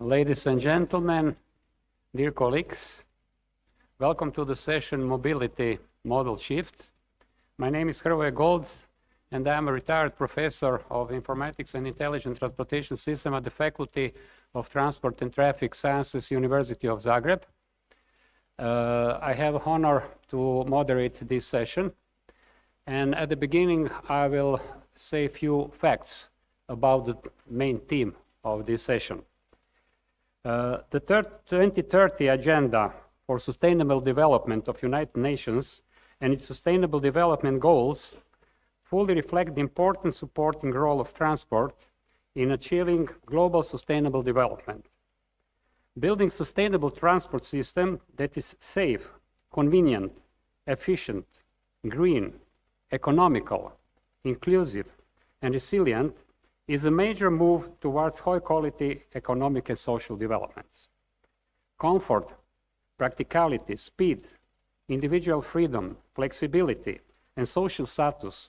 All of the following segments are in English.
Ladies and gentlemen, dear colleagues, welcome to the session Mobility Model Shift. My name is Hrvoje Gold, and I am a retired professor of Informatics and Intelligent Transportation System at the Faculty of Transport and Traffic Sciences, University of Zagreb. I have the honor to moderate this session, and at the beginning I will say a few facts about the main theme of this session. The 2030 Agenda for Sustainable Development of United Nations and its Sustainable Development Goals fully reflect the important supporting role of transport in achieving global sustainable development. Building sustainable transport system that is safe, convenient, efficient, green, economical, inclusive, and resilient is a major move towards high-quality economic and social developments. Comfort, practicality, speed, individual freedom, flexibility, and social status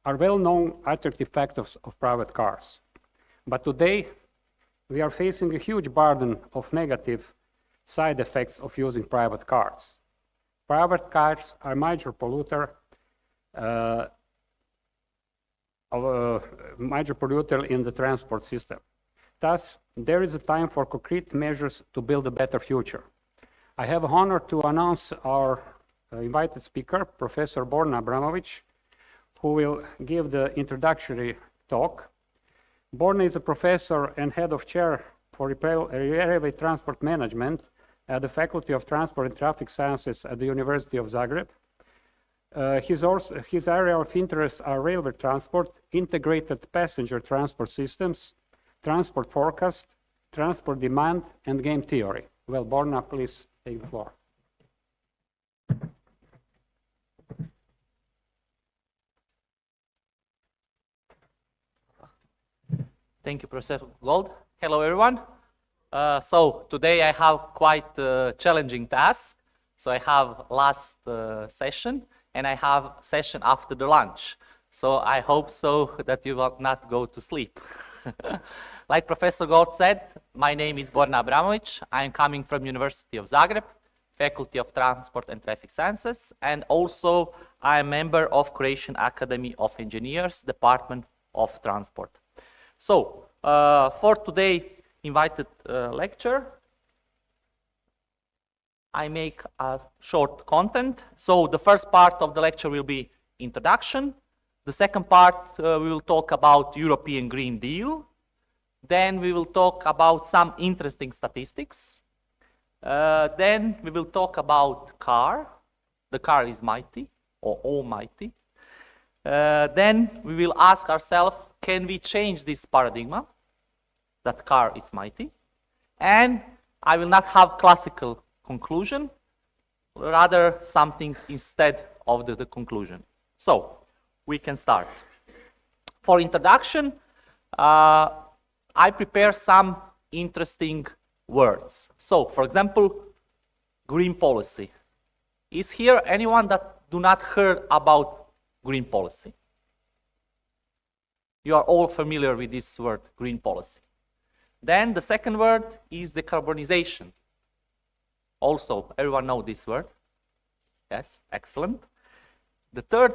are well-known attractive factors of private cars. But today, we are facing a huge burden of negative side effects of using private cars. Private cars are a major polluter in the transport system. Thus, there is a time for concrete measures to build a better future. I have the honor to announce our invited speaker, Professor Borna Abramovic, who will give the introductory talk. Borna is a professor and head of chair for railway transport management at the Faculty of Transport and Traffic Sciences at the University of Zagreb. His area of interest are railway transport, integrated passenger transport systems, transport forecast, transport demand, and game theory. Well, Borna, please take the floor. Thank you, Professor Gold. Hello, everyone. So today I have quite a challenging task. So I have last session, and I have session after the lunch. So I hope so that you will not go to sleep. Like Professor Gold said, my name is Borna Abramovic. I am coming from University of Zagreb, Faculty of Transport and Traffic Sciences, and also I am a member of Croatian Academy of Engineers, Department of Transport. So for today invited lecture, I make a short content. So the first part of the lecture will be introduction. The second part, we will talk about European Green Deal. Then we will talk about some interesting statistics. Then we will talk about car. The car is mighty or almighty. Then we will ask ourselves, can we change this paradigm that car is mighty? And I will not have classical conclusion, rather something instead of the conclusion. So we can start. For introduction, I prepare some interesting words. So, for example, green policy. Is here anyone that do not heard about green policy? You are all familiar with this word, green policy. Then the second word is decarbonization. Also, everyone knows this word. Yes, excellent. The third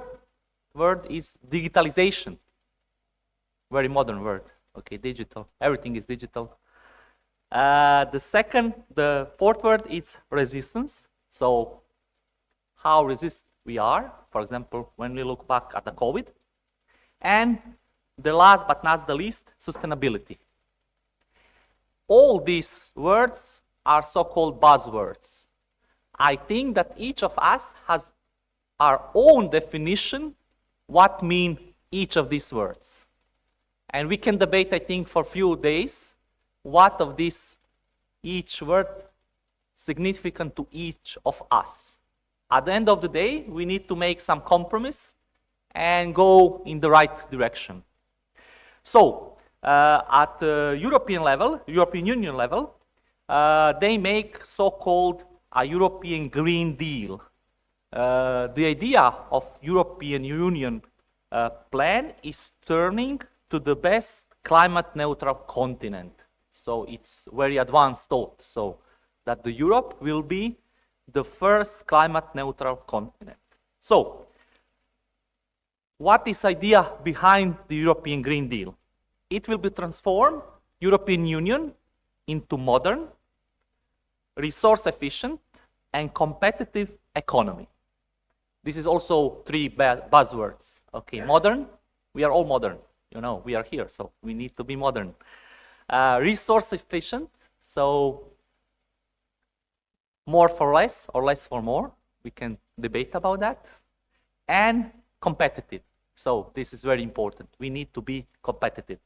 word is digitalization. Very modern word. Okay, digital. Everything is digital. The fourth word is resistance. So, how resist we are, for example, when we look back at the COVID. And the last but not the least, sustainability. All these words are so-called buzzwords. I think that each of us has our own definition what mean each of these words. And we can debate, I think, for a few days what of this each word significant to each of us. At the end of the day, we need to make some compromise and go in the right direction. So, at the European level, European Union level, they make so-called a European Green Deal. The idea of European Union plan is turning to the best climate neutral continent. So it's very advanced thought. So that the Europe will be the first climate neutral continent. So what is idea behind the European Green Deal? It will be transform European Union into modern, resource efficient, and competitive economy. This is also three buzzwords. Okay, modern, we are all modern. You know, we are here, so we need to be modern. Resource efficient, so more for less or less for more. We can debate about that. And competitive. So this is very important. We need to be competitive.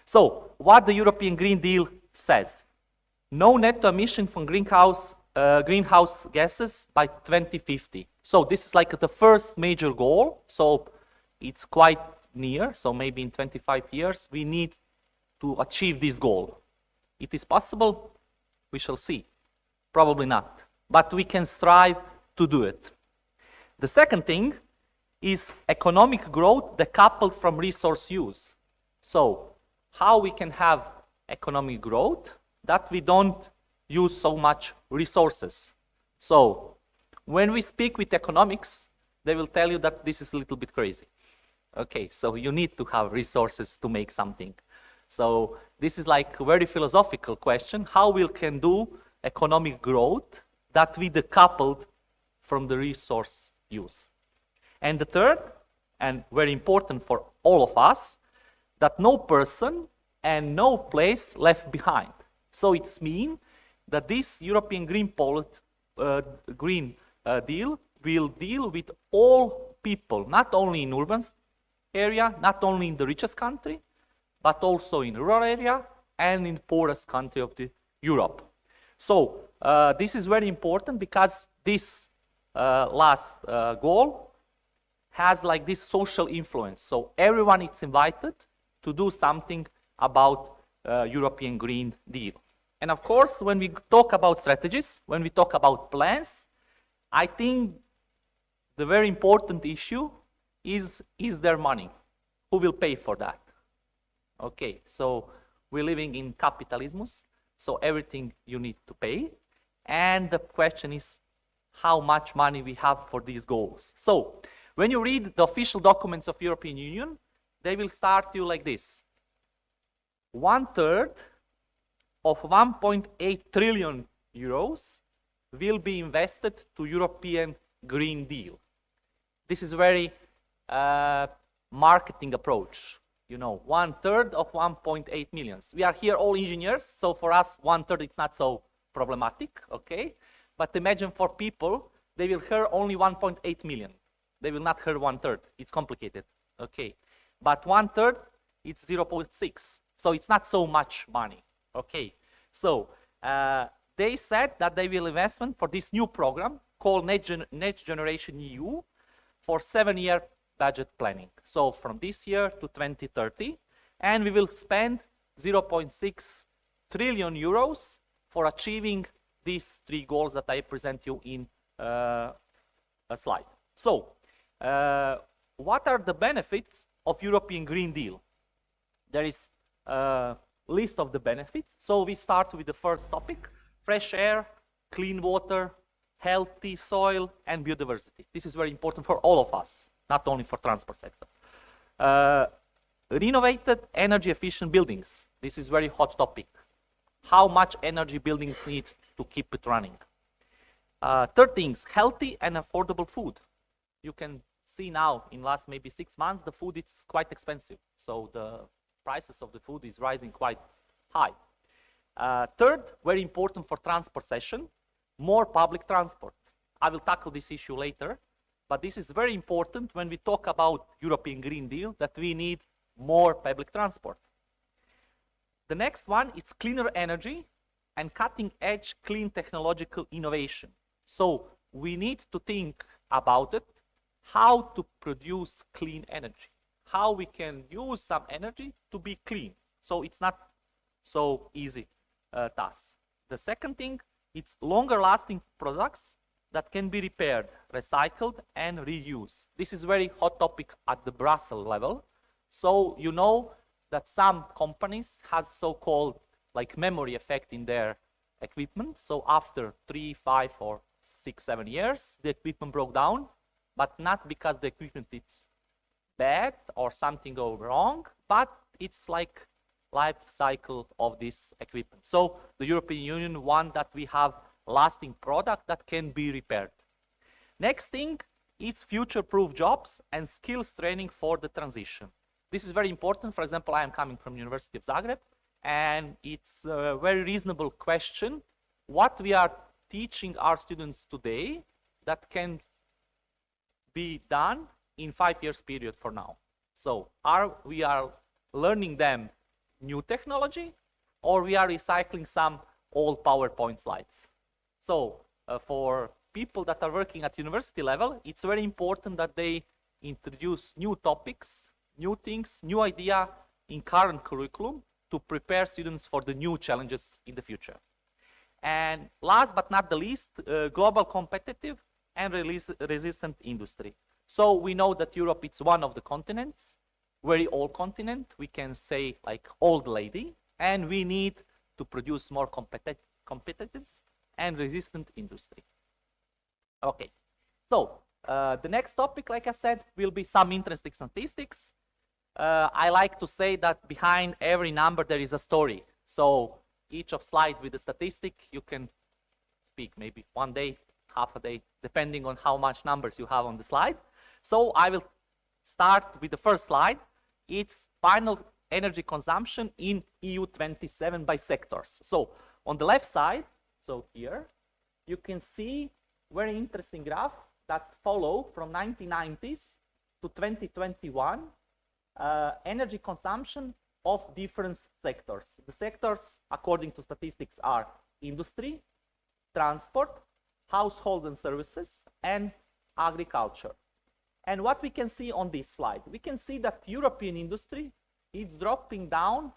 So what the European Green Deal says, no net emission from greenhouse gases by 2050. So this is like the first major goal. So it's quite near. So maybe in 25 years, we need to achieve this goal. It is possible, we shall see. Probably not, but we can strive to do it. The second thing is economic growth decoupled from resource use. So how we can have economic growth that we don't use so much resources. So when we speak with economics, they will tell you that this is a little bit crazy. Okay, so you need to have resources to make something. So this is like a very philosophical question, how we can do economic growth that we decoupled from the resource use. And the third, and very important for all of us, that no person and no place left behind. So it's mean that this European Green Deal will deal with all people, not only in urban area, not only in the richest country, but also in rural area and in poorest country of the Europe. So this is very important because this last goal has like this social influence. So everyone is invited to do something about European Green Deal. And of course, when we talk about strategies, when we talk about plans, I think the very important issue is there money? Who will pay for that? Okay, so we're living in capitalism. So everything you need to pay. And the question is how much money we have for these goals. So when you read the official documents of European Union, they will start you like this. 1/3 of 1.8 trillion euros will be invested to European Green Deal. This is very marketing approach. You know, 1/3 of 1.8 millions. We are here all engineers, so for us 1/3 it's not so problematic, okay? But imagine for people, they will hear only 1.8 million. They will not hear 1/3. It's complicated, okay? But 1/3, it's 0.6. So it's not so much money, okay? So they said that they will investment for this new program called Next Generation EU for 7-year budget planning. So from this year to 2030, and we will spend 0.6 trillion euros for achieving these three goals that I present you in a slide. So what are the benefits of European Green Deal? There is a list of the benefits. So we start with the first topic, fresh air, clean water, healthy soil, and biodiversity. This is very important for all of us, not only for transport sector. Renovated energy efficient buildings. This is very hot topic. How much energy buildings need to keep it running. Third things, healthy and affordable food. You can see now in last maybe 6 months, the food is quite expensive. So the prices of the food is rising quite high. Third, very important for transport session, more public transport. I will tackle this issue later, but this is very important when we talk about European Green Deal, that we need more public transport. The next one is cleaner energy and cutting edge clean technological innovation. So we need to think about it, how to produce clean energy, how we can use some energy to be clean. So it's not so easy task. The second thing, it's longer lasting products that can be repaired, recycled, and reused. This is very hot topic at the Brussels level. So you know that some companies has so-called like memory effect in their equipment. So after 3, 5, or 6, 7 years, the equipment broke down, but not because the equipment is bad or something go wrong, but it's like life cycle of this equipment. So the European Union want that we have lasting product that can be repaired. Next thing is future-proof jobs and skills training for the transition. This is very important. For example, I am coming from University of Zagreb, and it's a very reasonable question. What we are teaching our students today that can be done in 5 years period for now. So we are learning them new technology, or we are recycling some old PowerPoint slides. So for people that are working at university level, it's very important that they introduce new topics, new things, new idea in current curriculum to prepare students for the new challenges in the future. And last but not the least, global competitive and resistant industry. So we know that Europe is one of the continents, very old continent, we can say like old lady, and we need to produce more competitive and resistant industry. Okay, so the next topic, like I said, will be some interesting statistics. I like to say that behind every number there is a story. So each of slide with a statistic, you can speak maybe one day, half a day, depending on how much numbers you have on the slide. So I will start with the first slide. It's final energy consumption in EU 27 by sectors. So on the left side, so here, you can see very interesting graph that follow from 1990s to 2021 energy consumption of different sectors. The sectors, according to statistics, are industry, transport, household and services, and agriculture. And what we can see on this slide, we can see that European industry is dropping down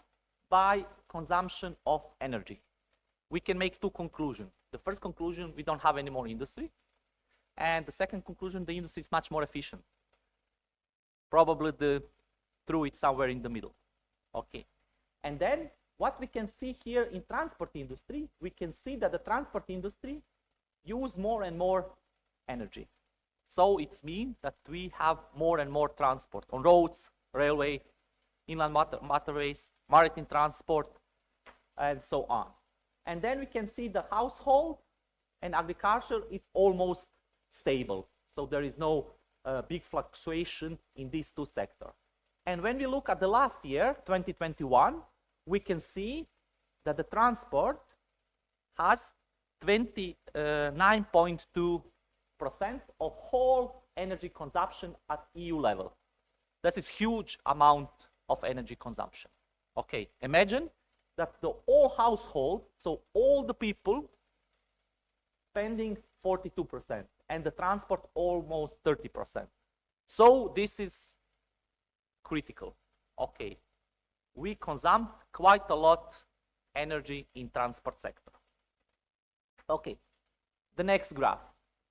by consumption of energy. We can make two conclusions. The first conclusion, we don't have any more industry. And the second conclusion, the industry is much more efficient. Probably the truth is somewhere in the middle. Okay. And then what we can see here in transport industry, we can see that the transport industry use more and more energy. So it means that we have more and more transport on roads, railway, inland waterways, maritime transport, and so on. And then we can see the household and agriculture is almost stable. So there is no big fluctuation in these two sectors. And when we look at the last year, 2021, we can see that the transport has 29.2% of whole energy consumption at EU level. That is huge amount of energy consumption. Okay, imagine that the whole household, so all the people spending 42% and the transport almost 30%. So this is critical. Okay, we consume quite a lot energy in transport sector. Okay, the next graph.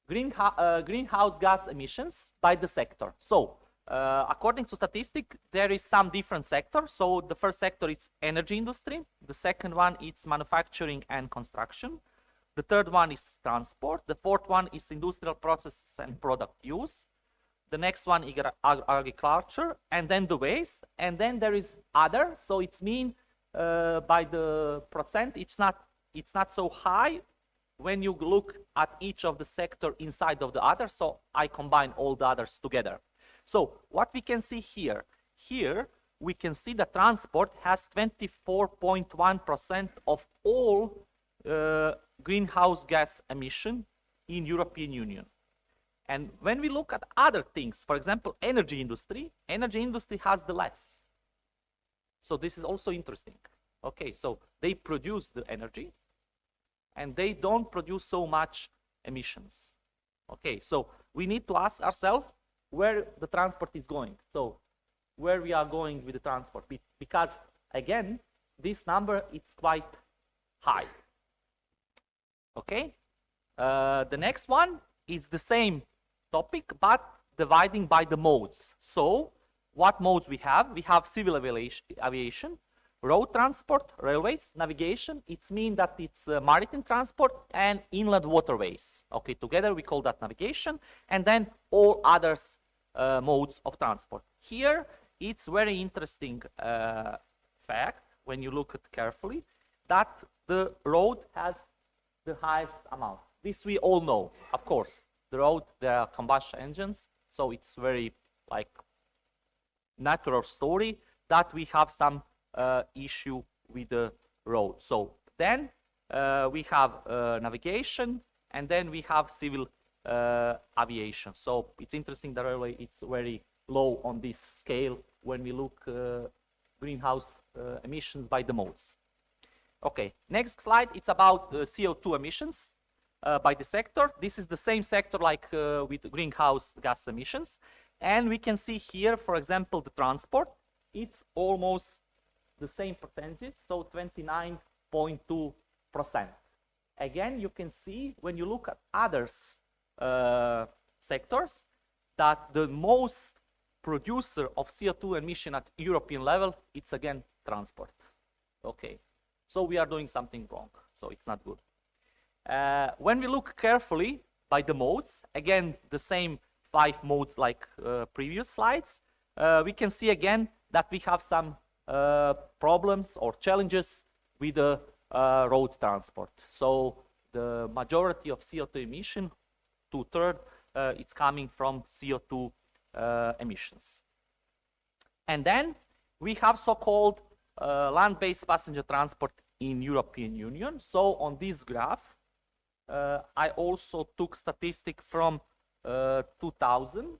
Greenhouse gas emissions by the sector. So according to statistics, there is some different sectors. So the first sector is energy industry. The second one is manufacturing and construction. The third one is transport. The fourth one is industrial processes and product use. The next one is agriculture, and then the waste. And then there is other. So it's mean by the percent, it's not so high when you look at each of the sector inside of the other. So I combine all the others together. So what we can see here, we can see that transport has 24.1% of all greenhouse gas emission in European Union. And when we look at other things, for example, energy industry has the less. So this is also interesting. Okay, so they produce the energy and they don't produce so much emissions. Okay, so we need to ask ourselves where the transport is going. So where we are going with the transport, because again, this number is quite high. Okay, the next one is the same topic, but dividing by the modes. So what modes we have? We have civil aviation, road transport, railways, navigation, it's mean that it's maritime transport and inland waterways. Okay, together we call that navigation, and then all others modes of transport. Here, it's very interesting fact, when you look at carefully, that the road has the highest amount. This we all know, of course. The road, there are combustion engines, so it's very like natural story that we have some issue with the road. So then we have navigation, and then we have civil aviation. So it's interesting that railway it's very low on this scale when we look greenhouse emissions by the modes. Okay, next slide, it's about CO2 emissions by the sector. This is the same sector like with greenhouse gas emissions. And we can see here, for example, the transport, it's almost the same percentage, so 29.2%. Again, you can see when you look at others sectors that the most producer of CO2 emission at European level, it's again transport. Okay, so we are doing something wrong, so it's not good. When we look carefully by the modes, again, the same 5 modes like previous slides, we can see again that we have some problems or challenges with the road transport. So the majority of CO2 emission, 2/3, it's coming from CO2 emissions. And then we have so-called land-based passenger transport in European Union. So on this graph, I also took statistic from 2000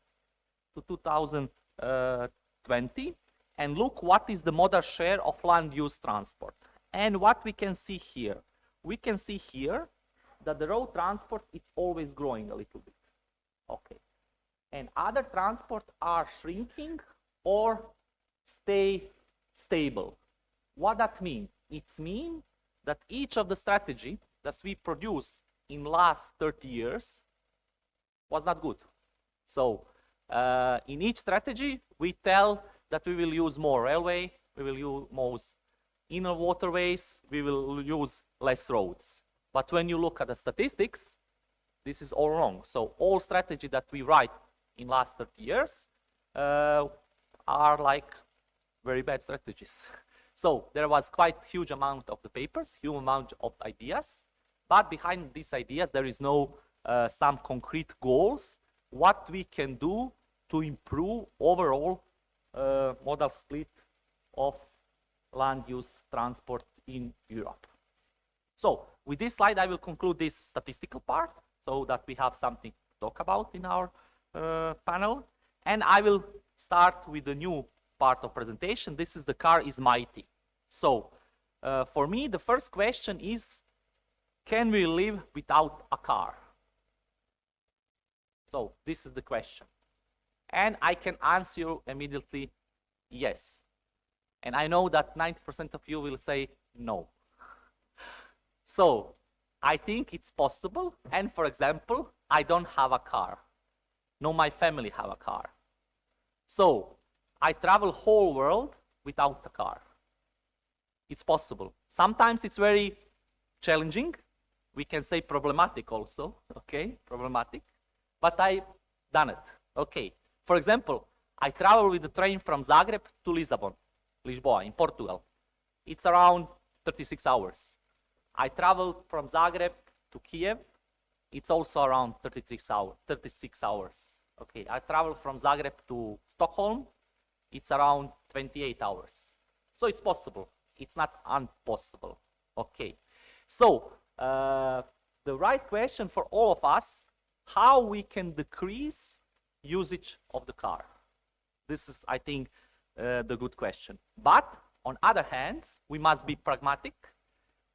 to 2020, and look what is the modal share of land use transport. And what we can see here, that the road transport is always growing a little bit. Okay, and other transport are shrinking or stay stable. What that means? It means that each of the strategy that we produce in last 30 years was not good. So in each strategy, we tell that we will use more railway, we will use more inner waterways, we will use less roads. But when you look at the statistics, this is all wrong. So all strategy that we write in last 30 years are like very bad strategies. So there was quite huge amount of the papers, huge amount of ideas, but behind these ideas there is no some concrete goals, what we can do to improve overall modal split of land use transport in Europe. So with this slide I will conclude this statistical part so that we have something to talk about in our panel, and I will start with the new part of presentation. This is the car is mighty. So for me the first question is, can we live without a car? So this is the question, and I can answer you immediately yes, and I know that 90% of you will say no. So I think it's possible, and for example, I don't have a car. No, my family have a car. So I travel whole world without a car. It's possible. Sometimes it's very challenging. We can say problematic also, okay, problematic. But I've done it, okay. For example, I travel with the train from Zagreb to Lisboa in Portugal. It's around 36 hours. I traveled from Zagreb to Kiev. It's also around 36 hours. Okay, I traveled from Zagreb to Stockholm. It's around 28 hours. So it's possible. It's not impossible. Okay. So the right question for all of us, how we can decrease usage of the car. This is, I think, the good question. But on other hand, we must be pragmatic.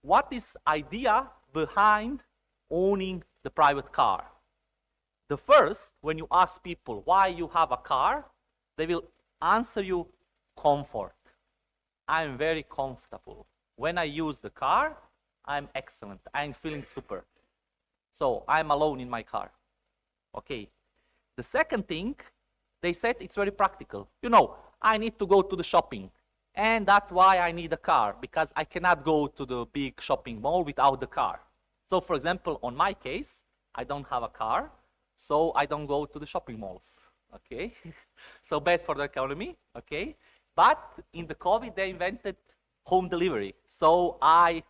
What is idea behind owning the private car? The first, when you ask people why you have a car, they will answer you comfort. I'm very comfortable. When I use the car, I'm excellent. I'm feeling super. So I'm alone in my car. Okay. The second thing, they said it's very practical. You know, I need to go to the shopping. And that's why I need a car, because I cannot go to the big shopping mall without the car. So for example, on my case, I don't have a car, so I don't go to the shopping malls, okay? So bad for the economy, okay? But in the COVID, they invented home delivery. So I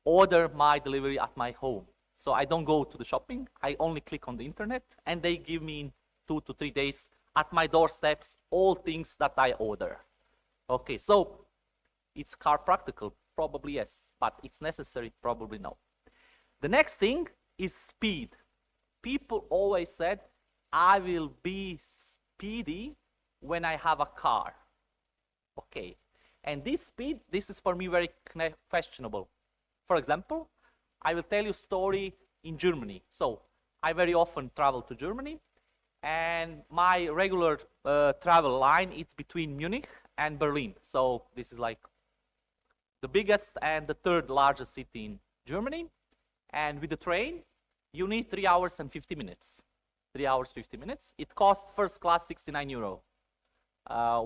order my delivery at my home. So I don't go to the shopping, I only click on the internet, and they give me in 2 to 3 days at my doorsteps all things that I order. Okay, so it's car practical, probably yes, but it's necessary, probably no. The next thing is speed. People always said, I will be speedy when I have a car. Okay, and this speed, this is for me very questionable. For example, I will tell you a story in Germany. So I very often travel to Germany, and my regular travel line is between Munich and Berlin. So this is like the biggest and the third largest city in Germany. And with the train, you need 3 hours and 50 minutes. 3 hours, 50 minutes. It costs first class 69 euro.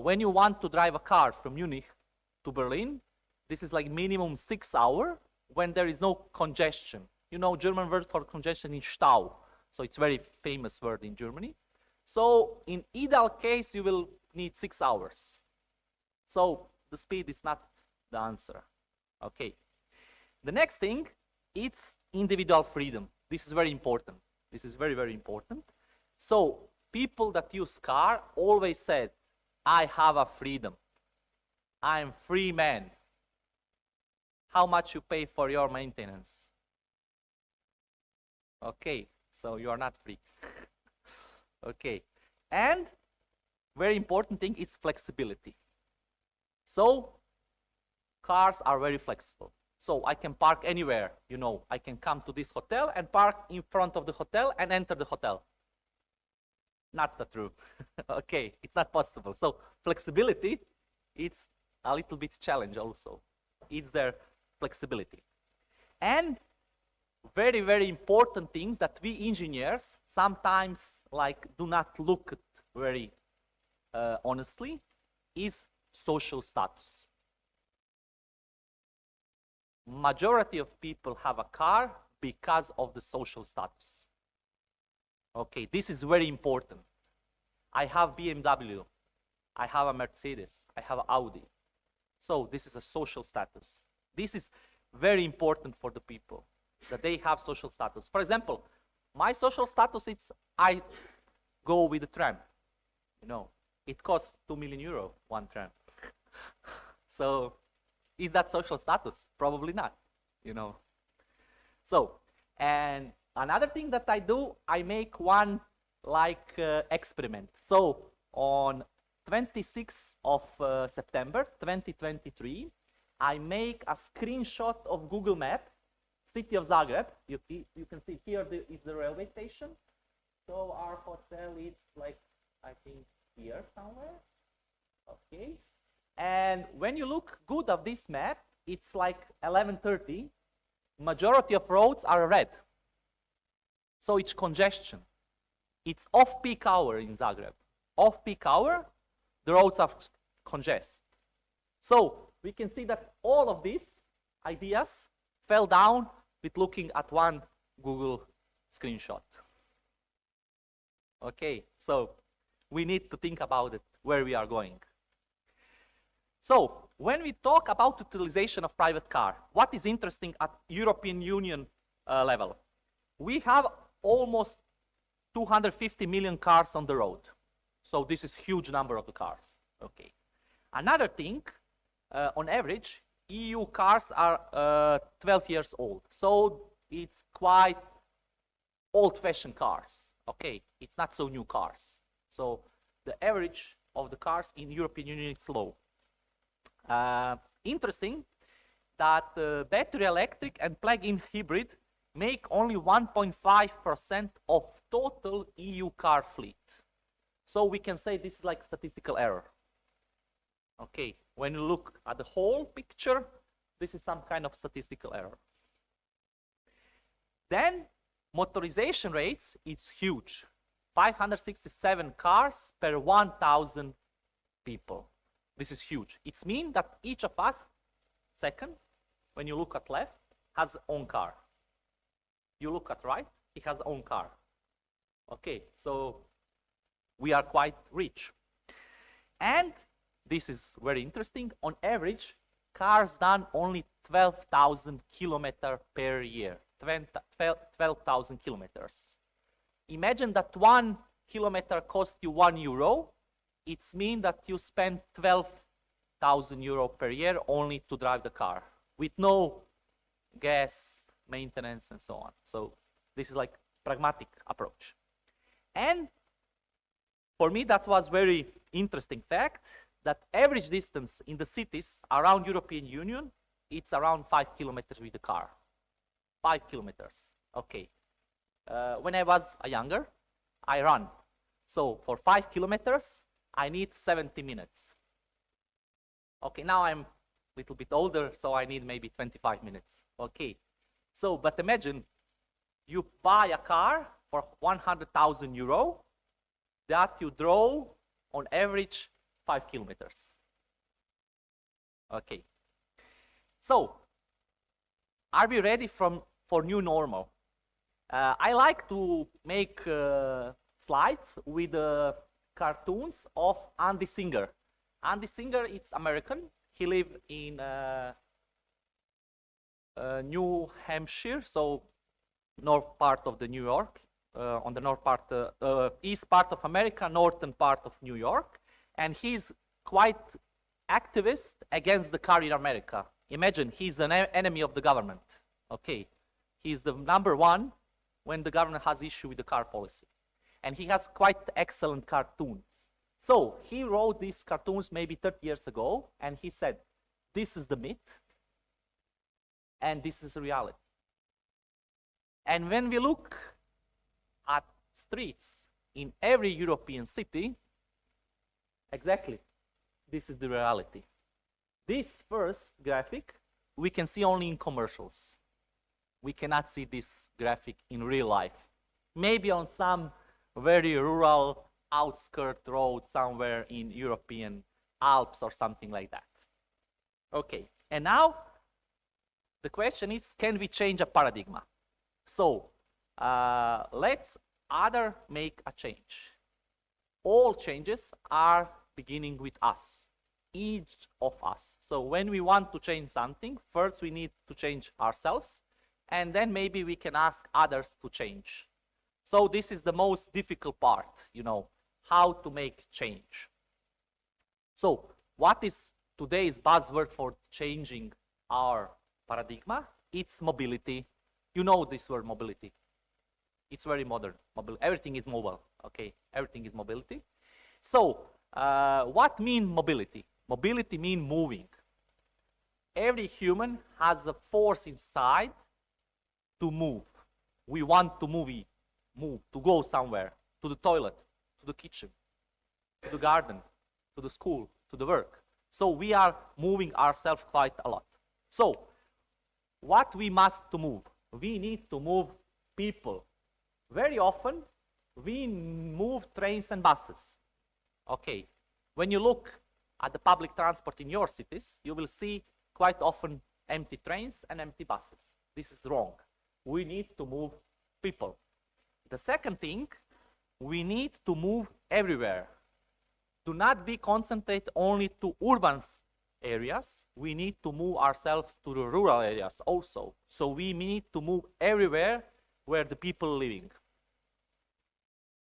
When you want to drive a car from Munich to Berlin, this is like minimum 6 hours when there is no congestion. You know, German word for congestion is Stau. So it's very famous word in Germany. So in ideal case, you will need 6 hours. So the speed is not the answer. Okay. The next thing, it's individual freedom. This is very important. This is very, very important. So people that use car always said, I have a freedom. I'm free man. How much you pay for your maintenance? Okay, so you are not free. Okay, and very important thing is flexibility. So cars are very flexible. So I can park anywhere, you know. I can come to this hotel and park in front of the hotel and enter the hotel. Not the truth. Okay, it's not possible. So flexibility, it's a little bit challenge also. It's their flexibility. And very, very important things that we engineers sometimes like do not look at very honestly is social status. Majority of people have a car because of the social status. Okay, this is very important. I have BMW, I have a Mercedes, I have Audi. So this is a social status. This is very important for the people, that they have social status. For example, my social status is I go with the tram. You know, it costs 2 million euro, one tram. So is that social status? Probably not, you know. So, and another thing that I do, I make one like experiment. So on 26th of September 2023, I make a screenshot of Google Map, city of Zagreb. You can see here is the railway station. So our hotel is like, I think here somewhere. Okay. And when you look good at this map, it's like 11:30. Majority of roads are red. So it's congestion. It's off-peak hour in Zagreb. Off-peak hour, the roads are congested. So we can see that all of these ideas fell down with looking at one Google screenshot. Okay, so we need to think about it, where we are going. So when we talk about utilization of private car, what is interesting at European Union level? We have almost 250 million cars on the road. So this is huge number of the cars. Okay. Another thing, on average, EU cars are 12 years old. So it's quite old-fashioned cars. Okay, it's not so new cars. So the average of the cars in European Union is low. Interesting that battery electric and plug-in hybrid make only 1.5% of total EU car fleet. So we can say this is like statistical error. Okay, when you look at the whole picture, this is some kind of statistical error. Then motorization rates, it's huge. 567 cars per 1,000 people. This is huge. It means that each of us, second, when you look at left, has own car. You look at right, he has own car. Okay, so we are quite rich. And this is very interesting. On average, cars done only 12,000 kilometers per year. 12,000 kilometers. Imagine that 1 kilometer costs you €1. It means that you spend 12,000 euro per year only to drive the car, with no gas, maintenance, and so on. So this is like pragmatic approach. And for me, that was very interesting fact that average distance in the cities around European Union, it's around 5 kilometers with the car. 5 kilometers, okay. When I was younger, I run. So for 5 kilometers, I need 70 minutes. Okay, now I'm a little bit older, so I need maybe 25 minutes. Okay, so, but imagine you buy a car for 100,000 euro that you drove on average 5 kilometers. Okay, so are we ready for new normal? I like to make slides with cartoons of Andy Singer. Andy Singer is American. He lives in New Hampshire, so north part of the New York, on the north part, east part of America, northern part of New York, and he's quite activist against the car in America. Imagine he's an enemy of the government. Okay, he's the #1 when the government has issue with the car policy, and he has quite excellent cartoons. So he wrote these cartoons maybe 30 years ago, and he said, this is the myth, and this is reality. And when we look at streets in every European city, exactly, this is the reality. This first graphic, we can see only in commercials. We cannot see this graphic in real life. Maybe on some very rural outskirt road somewhere in European Alps or something like that. Okay, and now the question is, can we change a paradigm? So let's make a change. All changes are beginning with us, each of us. So when we want to change something, first we need to change ourselves, and then maybe we can ask others to change. So this is the most difficult part, you know, how to make change. So what is today's buzzword for changing our paradigm? It's mobility. You know this word, mobility. It's very modern. Everything is mobile, okay? Everything is mobility. So what means mobility? Mobility means moving. Every human has a force inside to move. We want to move, to go somewhere, to the toilet, to the kitchen, to the garden, to the school, to the work. So we are moving ourselves quite a lot. So what we must to move? We need to move people. Very often we move trains and buses. Okay, when you look at the public transport in your cities, you will see quite often empty trains and empty buses. This is wrong. We need to move people. The second thing, we need to move everywhere. Do not be concentrated only to urban areas. We need to move ourselves to the rural areas also. So we need to move everywhere where the people are living.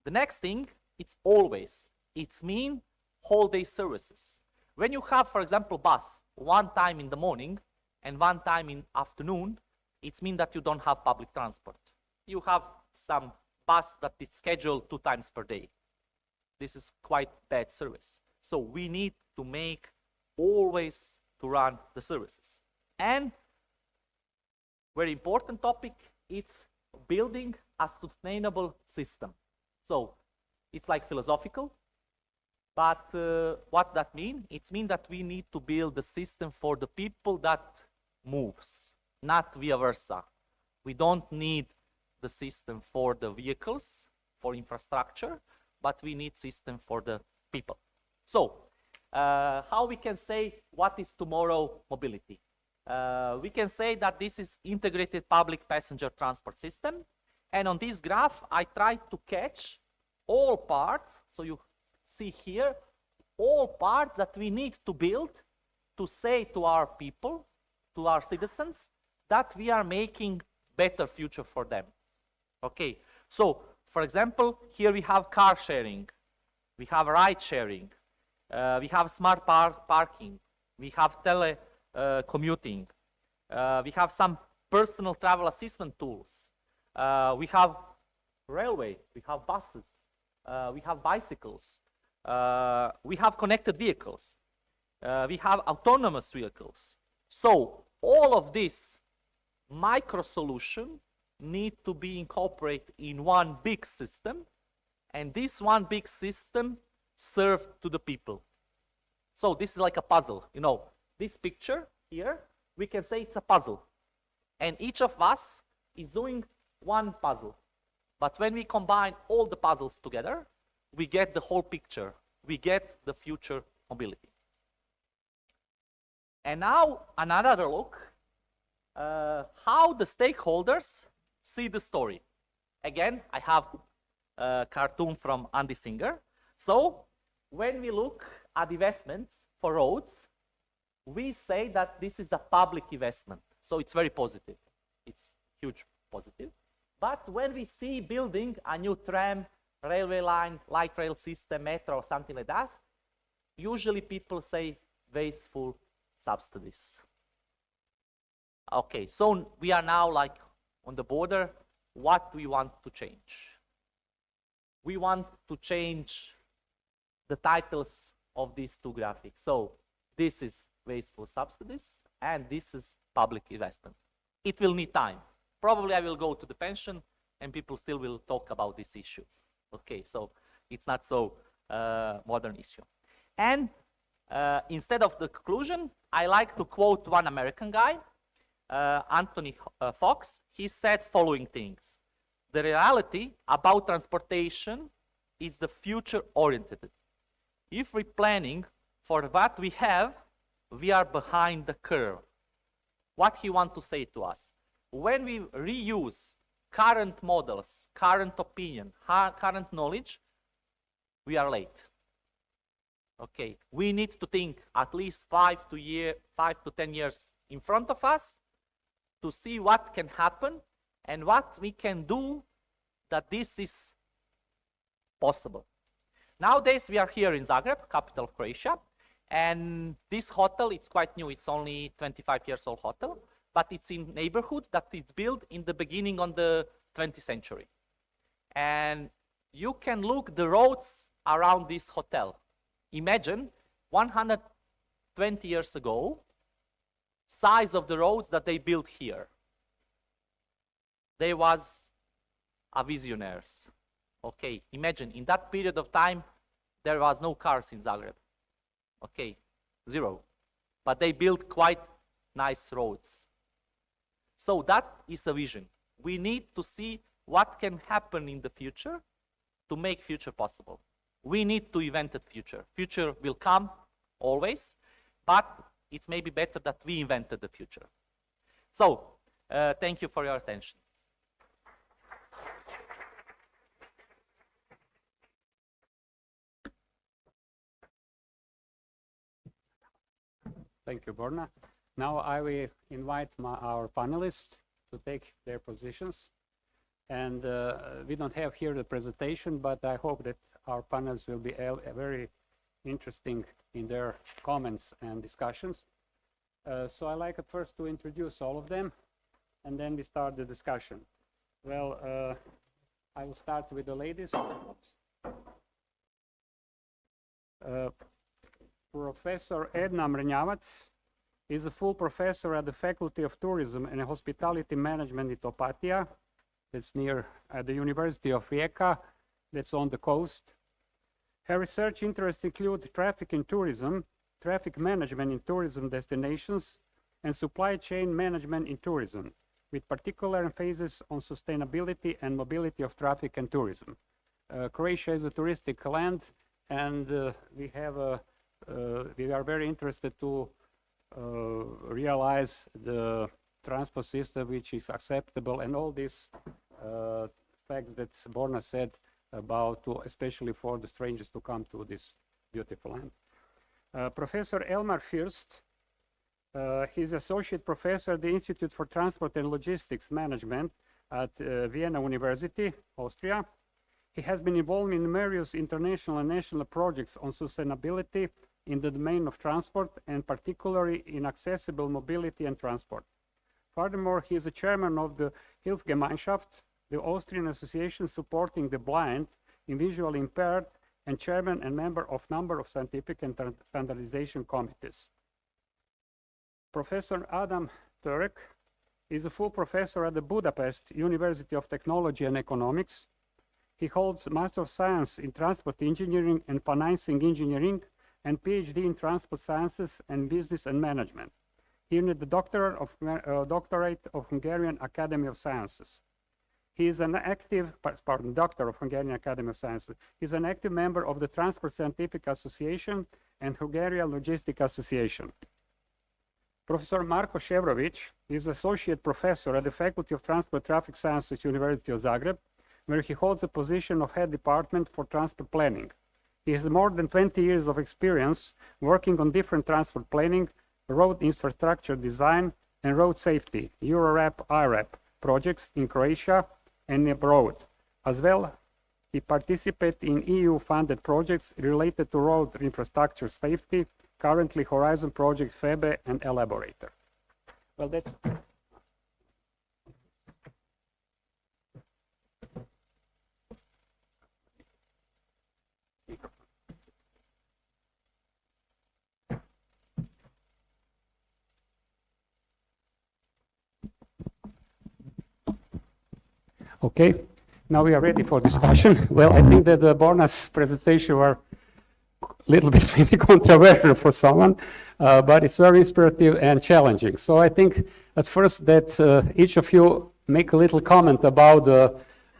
The next thing, it's always. It's mean whole day services. When you have, for example, bus one time in the morning and one time in afternoon, it means that you don't have public transport. You have some bus that is scheduled 2 times per day. This is quite bad service. So we need to make always to run the services. And very important topic, it's building a sustainable system. So it's like philosophical, but what that means? It means that we need to build a system for the people that moves, not vice versa. We don't need the system for the vehicles, for infrastructure, but we need system for the people. So how we can say what is tomorrow mobility. We can say that this is integrated public passenger transport system. And on this graph, I tried to catch all parts. So you see here, all parts that we need to build to say to our people, to our citizens, that we are making better future for them. Okay, so for example, here we have car sharing, we have ride sharing, we have smart parking, we have commuting, we have some personal travel assistant tools, we have railway, we have buses, we have bicycles, we have connected vehicles, we have autonomous vehicles. So all of this micro solution need to be incorporated in one big system, and this one big system served to the people. So this is like a puzzle. You know, this picture here, we can say it's a puzzle. And each of us is doing one puzzle. But when we combine all the puzzles together, we get the whole picture. We get the future mobility. And now another look, how the stakeholders see the story. Again, I have a cartoon from Andy Singer. So when we look at investments for roads, we say that this is a public investment. So it's very positive. It's huge positive. But when we see building a new tram, railway line, light rail system, metro, or something like that, usually people say wasteful subsidies. Okay, so we are now like on the border. What do we want to change? We want to change the titles of these two graphics. So this is wasteful subsidies, and this is public investment. It will need time. Probably I will go to the pension, and people still will talk about this issue. Okay, so it's not so modern issue. And instead of the conclusion, I like to quote one American guy, Anthony Fox. He said following things: the reality about transportation is the future oriented. If we're planning for what we have, we are behind the curve. What he wants to say to us: when we reuse current models, current opinion, current knowledge, we are late. Okay, we need to think at least 5 to 10 years in front of us to see what can happen and what we can do that this is possible. Nowadays, we are here in Zagreb, capital of Croatia, and this hotel, it's quite new. It's only 25 years old hotel, but it's in neighborhood that it's built in the beginning of the 20th century. And you can look the roads around this hotel. Imagine 120 years ago, size of the roads that they built here. They was a visionaries. Okay, imagine in that period of time, there was no cars in Zagreb. Okay, zero. But they built quite nice roads. So that is a vision. We need to see what can happen in the future to make future possible. We need to invent the future. Future will come always, but it's maybe better that we invented the future. So, thank you for your attention. Thank you, Borna. Now I will invite our panelists to take their positions. And we don't have here the presentation, but I hope that our panels will be very interesting in their comments and discussions. So I'd like at first to introduce all of them, and then we start the discussion. Well, I will start with the ladies. Professor Edna Mrnjavac is a full professor at the Faculty of Tourism and Hospitality Management in Opatija. That's near the University of Rijeka, that's on the coast. Her research interests include traffic in tourism, traffic management in tourism destinations, and supply chain management in tourism, with particular emphasis on sustainability and mobility of traffic and tourism. Croatia is a touristic land, and we have we are very interested to realize the transport system which is acceptable, and all these facts that Borna said about, especially for the strangers to come to this beautiful land. Professor Elmar Fürst, he's associate professor at the Institute for Transport and Logistics Management at Vienna University, Austria. He has been involved in various international and national projects on sustainability in the domain of transport, and particularly in accessible mobility and transport. Furthermore, he is the chairman of the Hilfsgemeinschaft, the Austrian association supporting the blind and visually impaired, and chairman and member of number of scientific and standardization committees. Professor Adam Török is a full professor at the Budapest University of Technology and Economics. He holds Master of Science in Transport Engineering and Financing Engineering, and PhD in Transport Sciences and Business and Management. He earned the Doctorate of Hungarian Academy of Sciences. He is an active, Doctor of Hungarian Academy of Sciences. He is an active member of the Transport Scientific Association and Hungarian Logistic Association. Professor Marko Ševrović is Associate Professor at the Faculty of Transport Traffic Sciences, University of Zagreb, where he holds the position of Head Department for Transport Planning. He has more than 20 years of experience working on different transport planning, road infrastructure design, and road safety, EuroRAP, IRAP projects in Croatia and abroad. As well, he participates in EU-funded projects related to road infrastructure safety, currently Horizon Project, FEBE, and Elaborator. Well, that's... Okay, now we are ready for discussion. Well, I think that Borna's presentation were a little bit maybe controversial for someone, but it's very inspirative and challenging. So I think at first that each of you make a little comment about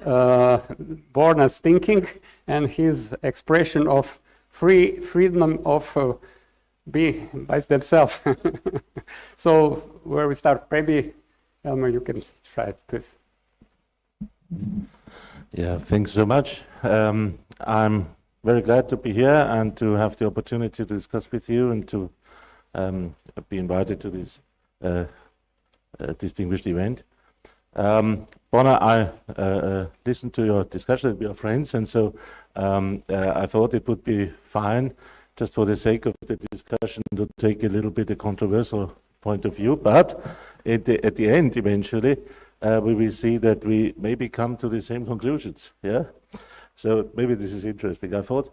Borna's thinking and his expression of freedom of be by themselves. So where we start, maybe Elmar, you can try it, please. Yeah, thanks so much. I'm very glad to be here and to have the opportunity to discuss with you and to be invited to this distinguished event. Borna, I listened to your discussion with your friends, and so I thought it would be fine, just for the sake of the discussion, to take a little bit a controversial point of view, but at the end, eventually, we will see that we maybe come to the same conclusions. Yeah, so maybe this is interesting. I thought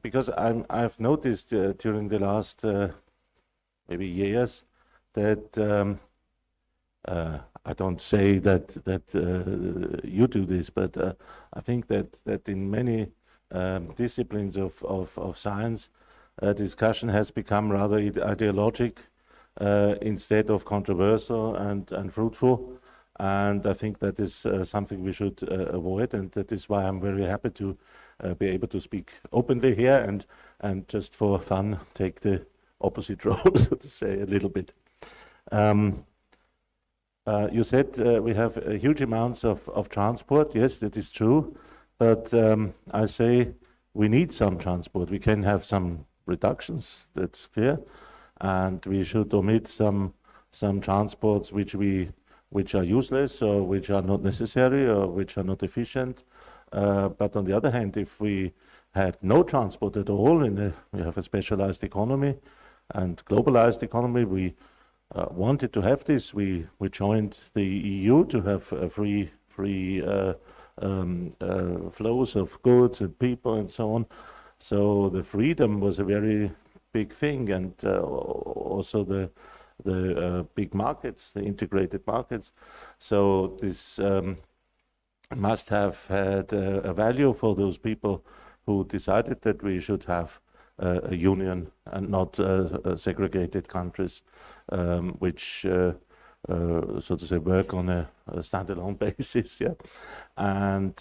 because I've noticed during the last maybe years that I don't say that you do this, but I think that in many disciplines of science, discussion has become rather ideologic instead of controversial and fruitful. And I think that is something we should avoid, and that is why I'm very happy to be able to speak openly here and just for fun take the opposite role, so to say, a little bit. You said we have huge amounts of transport. Yes, that is true, but I say we need some transport. We can have some reductions, that's clear, and we should omit some transports which are useless or which are not necessary or which are not efficient. But on the other hand, if we had no transport at all, we have a specialized economy and globalized economy, we wanted to have this. We joined the EU to have free flows of goods and people and so on. So the freedom was a very big thing, and also the big markets, the integrated markets. So this must have had a value for those people who decided that we should have a union and not segregated countries, which so to say work on a standalone basis. Yeah, and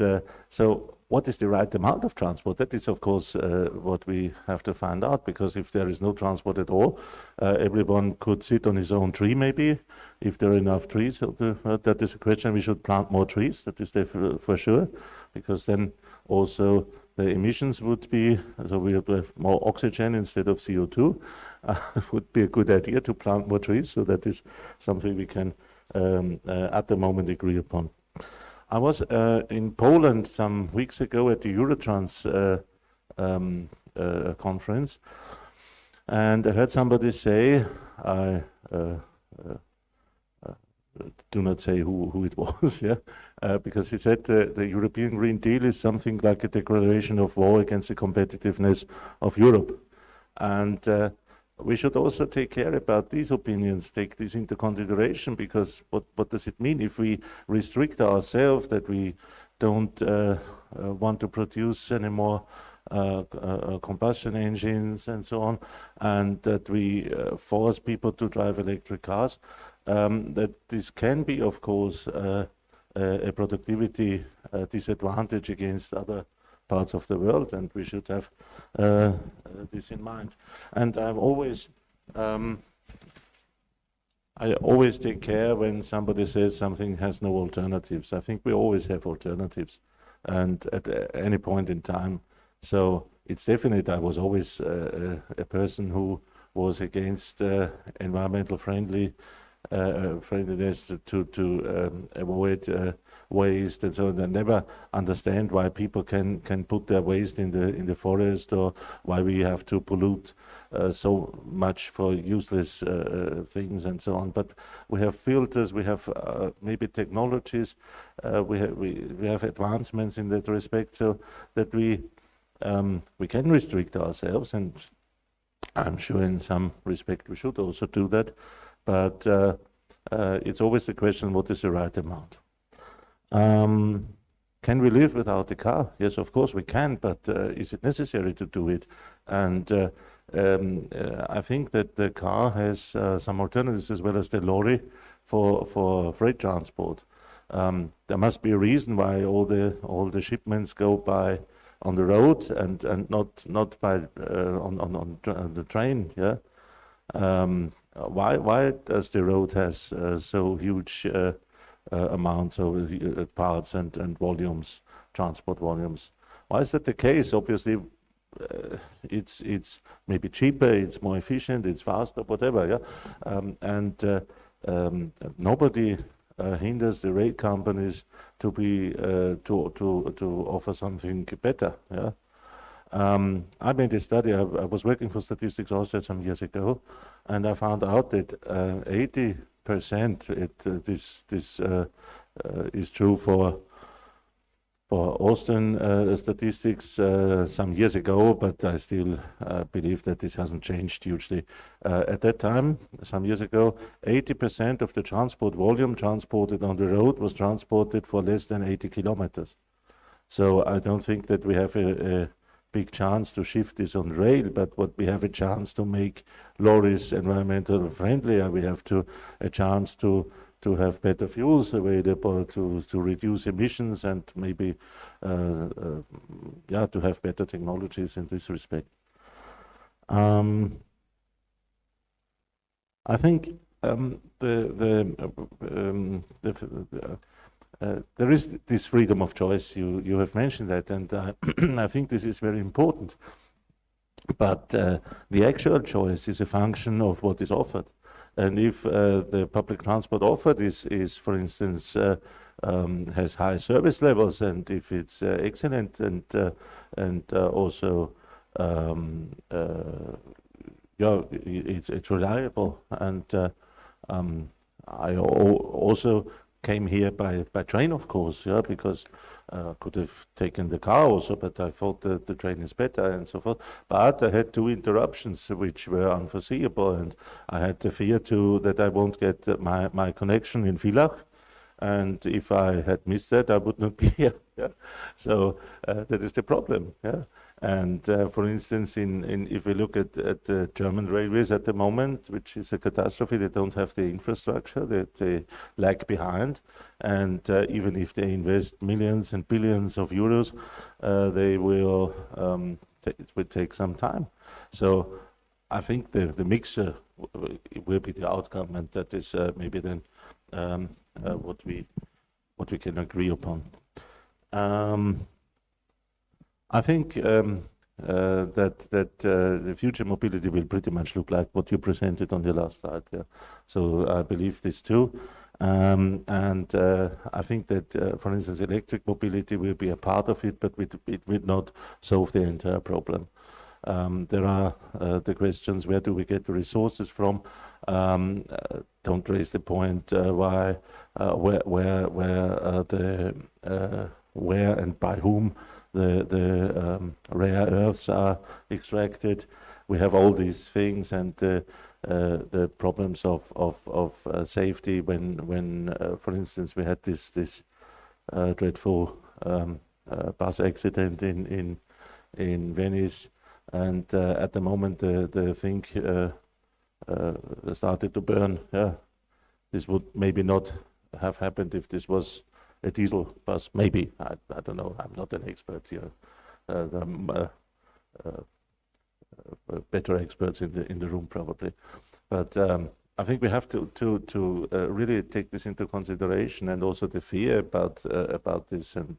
so what is the right amount of transport? That is, of course, what we have to find out, because if there is no transport at all, everyone could sit on his own tree, maybe, if there are enough trees. That is a question. We should plant more trees, that is for sure, because then also the emissions would be, so we would have more oxygen instead of CO2. It would be a good idea to plant more trees, so that is something we can at the moment agree upon. I was in Poland some weeks ago at the Eurotrans conference, and I heard somebody say, I do not say who it was, yeah, because he said the European Green Deal is something like a declaration of war against the competitiveness of Europe. And we should also take care about these opinions, take this into consideration, because what does it mean if we restrict ourselves, that we don't want to produce any more combustion engines and so on, and that we force people to drive electric cars, that this can be, of course, a productivity disadvantage against other parts of the world, and we should have this in mind. And I always take care when somebody says something has no alternatives. I think we always have alternatives, and at any point in time. So it's definite. I was always a person who was against environmental friendliness to avoid waste and so on. I never understand why people can put their waste in the forest, or why we have to pollute so much for useless things and so on. But we have filters, we have maybe technologies, we have advancements in that respect, so that we can restrict ourselves, and I'm sure in some respect we should also do that. But it's always the question, what is the right amount? Can we live without a car? Yes, of course we can, but is it necessary to do it? And I think that the car has some alternatives, as well as the lorry for freight transport. There must be a reason why all the shipments go by on the road and not by on the train. Yeah. Why does the road has so huge amounts of parts and volumes, transport volumes? Why is that the case? Obviously, it's maybe cheaper, it's more efficient, it's faster, whatever. Yeah, nobody hinders the rail companies to be to offer something better. Yeah. I made a study. I was working for Statistics Austria some years ago, and I found out that 80%. This is true for Austrian statistics some years ago, but I still believe that this hasn't changed hugely. At that time, some years ago, 80% of the transport volume transported on the road was transported for less than 80 kilometers. So I don't think that we have a big chance to shift this on rail, but what we have a chance to make lorries environmental friendly, and we have a chance to have better fuels available to reduce emissions, and maybe to have better technologies in this respect. I think there is this freedom of choice. You have mentioned that, and I think this is very important. But the actual choice is a function of what is offered. And if the public transport offered is for instance, has high service levels, and if it's excellent and also it's reliable, and I also came here by train, of course, yeah, because could have taken the car also, but I thought that the train is better and so forth. But I had 2 interruptions which were unforeseeable, and I had the fear that I won't get my connection in Villach, and if I had missed that, I would not be here. Yeah? So that is the problem. Yeah? And for instance, if we look at the German railways at the moment, which is a catastrophe, they don't have the infrastructure, they lag behind. And even if they invest millions and billions of euros, it will take some time. So I think the mixture will be the outcome, and that is maybe then what we can agree upon. I think that the future mobility will pretty much look like what you presented on your last slide. Yeah. So I believe this too. And I think that, for instance, electric mobility will be a part of it, but it will not solve the entire problem. There are the questions: where do we get the resources from? Don't raise the point where and by whom the rare earths are extracted. We have all these things, and the problems of safety when for instance, we had this dreadful bus accident in Venice, and at the moment the thing started to burn. Yeah, this would maybe not have happened if this was a diesel bus. Maybe, I don't know. I'm not an expert here. Better experts in the room probably, but I think we have to really take this into consideration, and also the fear about this. And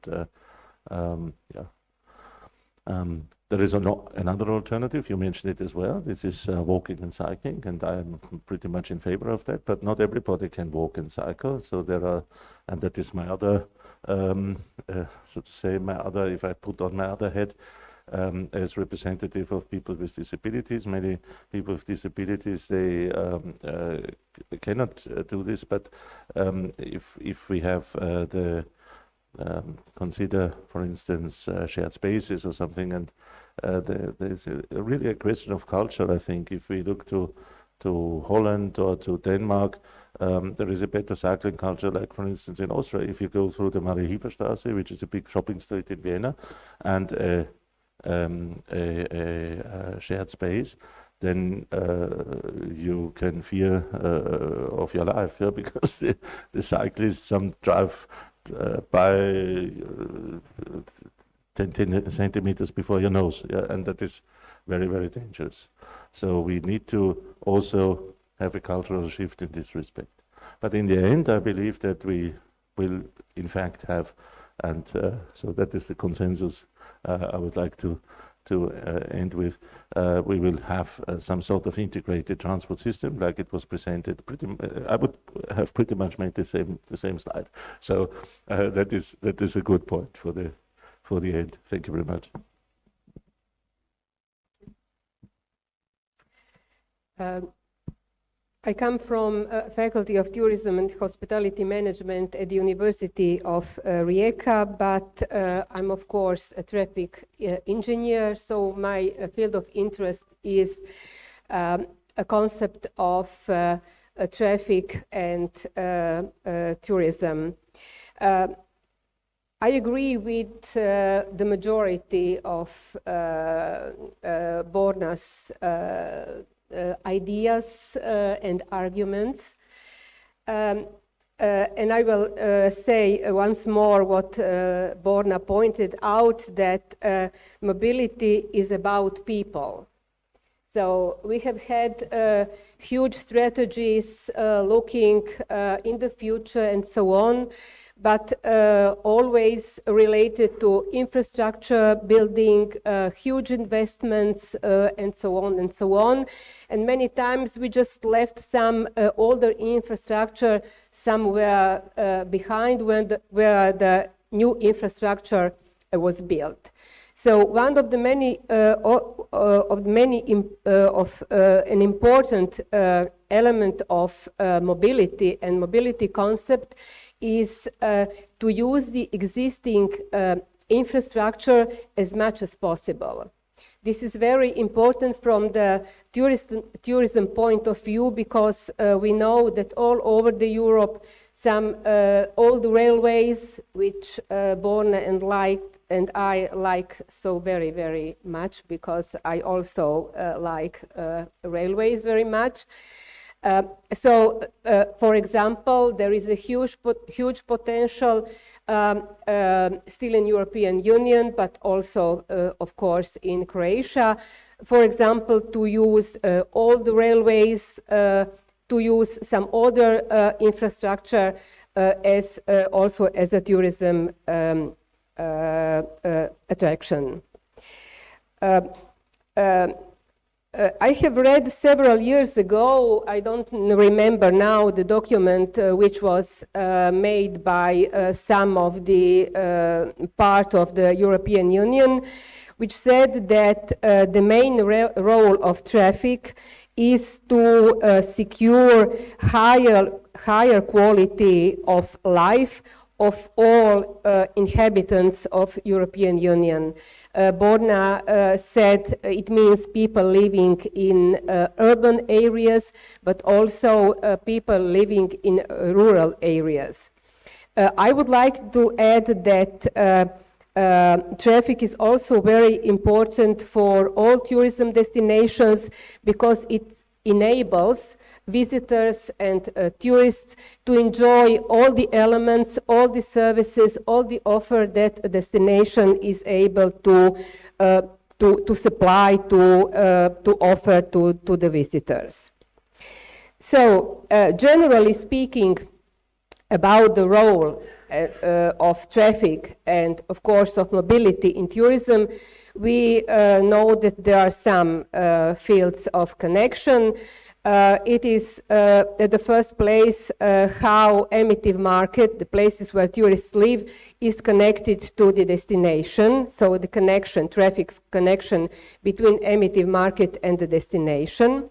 there is another alternative. You mentioned it as well. This is walking and cycling, and I'm pretty much in favor of that. But not everybody can walk and cycle. So there are, and that is my other, so to say, if I put on my other hat, as representative of people with disabilities. Many people with disabilities, they cannot do this. But if we have consider, for instance, shared spaces or something, and there's really a question of culture. I think if we look to Holland or to Denmark, there is a better cycling culture, like for instance in Austria. If you go through the Marie-Hilfer-Straße, which is a big shopping street in Vienna, and a shared space, then you can fear of your life, yeah, because the cyclists, some drive by 10 centimeters before your nose, yeah, and that is very, very dangerous. So we need to also have a cultural shift in this respect. But in the end, I believe that we will, in fact, have, and so that is the consensus I would like to end with. We will have some sort of integrated transport system, like it was presented. I would have pretty much made the same slide. So that is a good point for the end. Thank you very much. I come from Faculty of Tourism and Hospitality Management at the University of Rijeka, but I'm of course a traffic engineer, so my field of interest is a concept of traffic and tourism. I agree with the majority of Borna's ideas and arguments. And I will say once more what Borna pointed out, that mobility is about people. So we have had huge strategies looking in the future and so on, but always related to infrastructure, building huge investments, and so on and so on. And many times we just left some older infrastructure somewhere behind where the new infrastructure was built. So one of the many an important element of mobility and mobility concept is to use the existing infrastructure as much as possible. This is very important from the tourism point of view, because we know that all over Europe some old railways, which Borna and I like so very, very much, because I also like railways very much. For example, there is a huge potential still in European Union, but also, of course, in Croatia. For example, to use all the railways, to use some other infrastructure as also as a tourism attraction. I have read several years ago, I don't remember now, the document which was made by some of the part of the European Union, which said that the main role of traffic is to secure higher quality of life of all inhabitants of European Union. Borna said it means people living in urban areas, but also people living in rural areas. I would like to add that traffic is also very important for all tourism destinations, because it enables visitors and tourists to enjoy all the elements, all the services, all the offer that a destination is able to supply, to offer to the visitors. So, generally speaking, about the role of traffic and, of course, of mobility in tourism, we know that there are some fields of connection. It is, at the first place, how emittive market, the places where tourists live, is connected to the destination. So the connection, traffic connection between emittive market and the destination.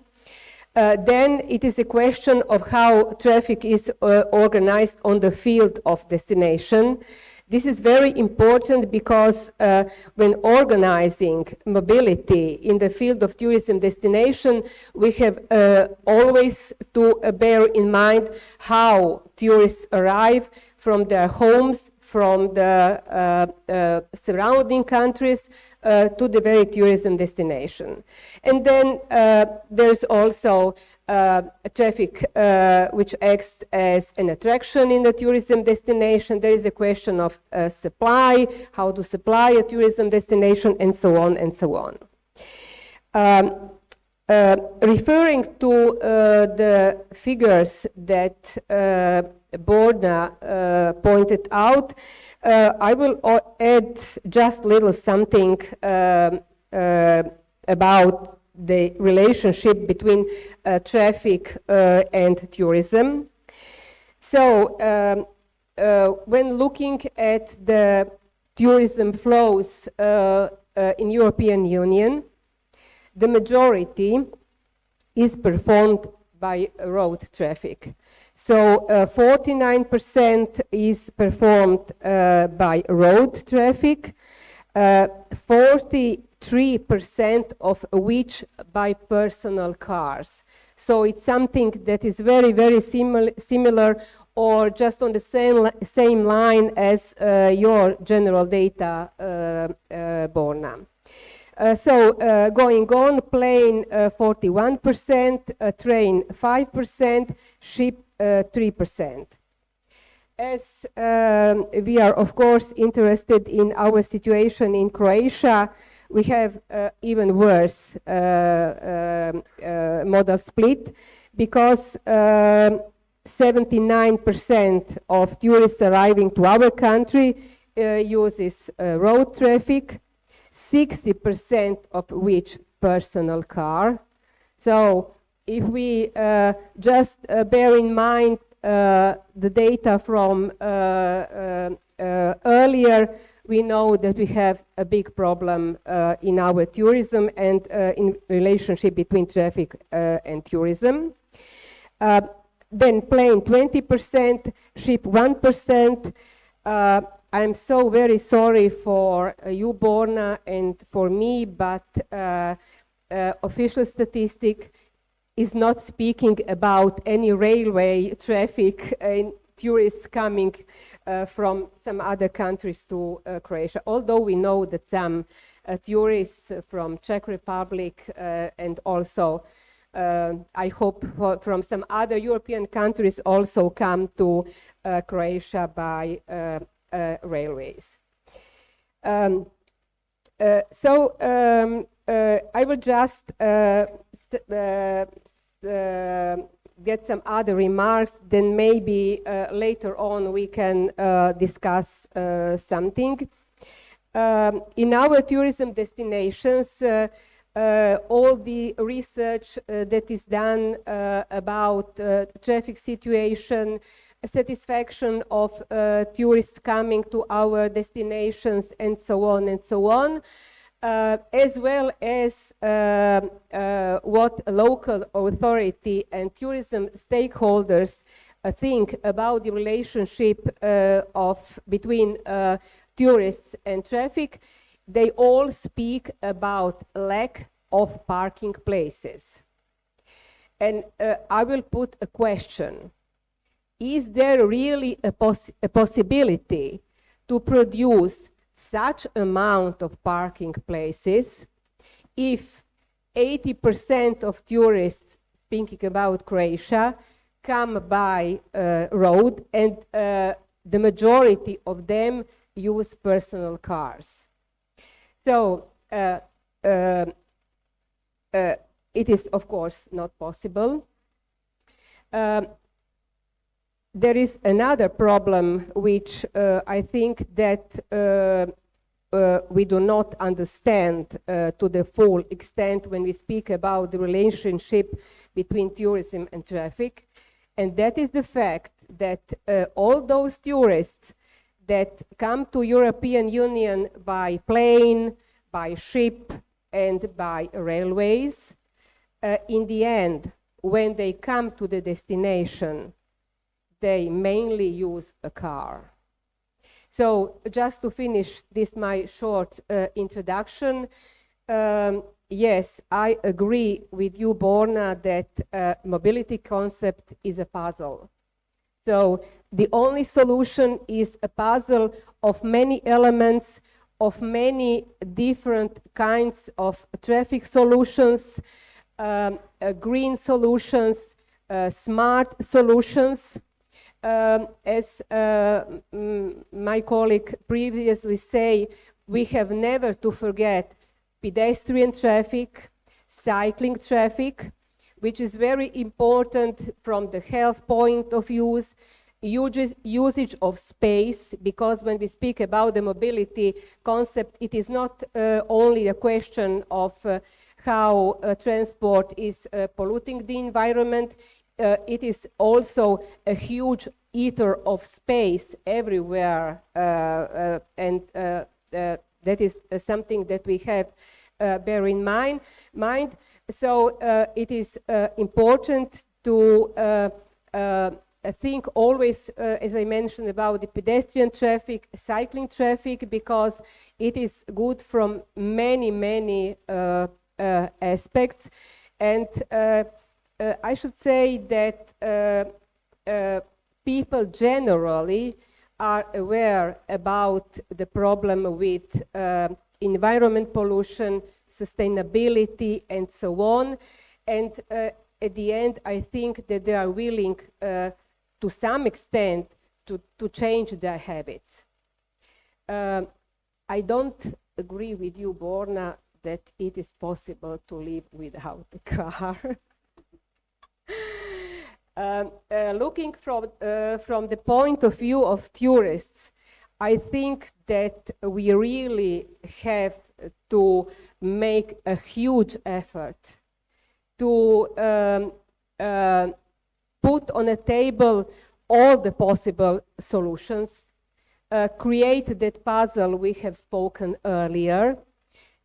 Then it is a question of how traffic is organized on the field of destination. This is very important because when organizing mobility in the field of tourism destination, we have always to bear in mind how tourists arrive from their homes, from the surrounding countries to the very tourism destination. And then there's also traffic which acts as an attraction in the tourism destination. There is a question of supply, how to supply a tourism destination, and so on and so on. Referring to the figures that Borna pointed out, I will add just little something about the relationship between traffic and tourism. So, when looking at the tourism flows in European Union, the majority is performed by road traffic. So 49% is performed by road traffic, 43% of which by personal cars. So it's something that is very, very similar or just on the same line as your general data, Borna. Going on, plane 41%, train 5%, ship 3%. As we are, of course, interested in our situation in Croatia, we have even worse modal split, because 79% of tourists arriving to our country uses road traffic, 60% of which personal car. So if we just bear in mind the data from earlier, we know that we have a big problem in our tourism and in relationship between traffic and tourism. Then plane 20%, ship 1%. I'm so very sorry for you, Borna, and for me, but official statistic is not speaking about any railway traffic tourists coming from some other countries to Croatia. Although we know that some tourists from Czech Republic and also I hope from some other European countries also come to Croatia by railways. I will just get some other remarks, then maybe later on we can discuss something. In our tourism destinations, all the research that is done about traffic situation, satisfaction of tourists coming to our destinations, and so on, as well as what local authority and tourism stakeholders think about the relationship between tourists and traffic. They all speak about lack of parking places. And I will put a question. Is there really a possibility to produce such amount of parking places if 80% of tourists, thinking about Croatia, come by road and the majority of them use personal cars? So it is, of course, not possible. There is another problem which I think that we do not understand to the full extent when we speak about the relationship between tourism and traffic, and that is the fact that all those tourists that come to European Union by plane, by ship, and by railways, in the end, when they come to the destination, they mainly use a car. So just to finish this my short introduction, yes, I agree with you, Borna, that mobility concept is a puzzle. So the only solution is a puzzle of many elements, of many different kinds of traffic solutions, green solutions, smart solutions. As my colleague previously said, we have never to forget pedestrian traffic, cycling traffic, which is very important from the health point of view, usage of space, because when we speak about the mobility concept, it is not only a question of how transport is polluting the environment, it is also a huge eater of space everywhere, and that is something that we have bear in mind. So it is important to think always, as I mentioned, about the pedestrian traffic, cycling traffic, because it is good from many aspects. And I should say that people generally are aware about the problem with environment pollution, sustainability, and so on. And at the end, I think that they are willing to some extent to change their habits. I don't agree with you, Borna, that it is possible to live without a car. Looking from the point of view of tourists, I think that we really have to make a huge effort to put on a table all the possible solutions, create that puzzle we have spoken earlier,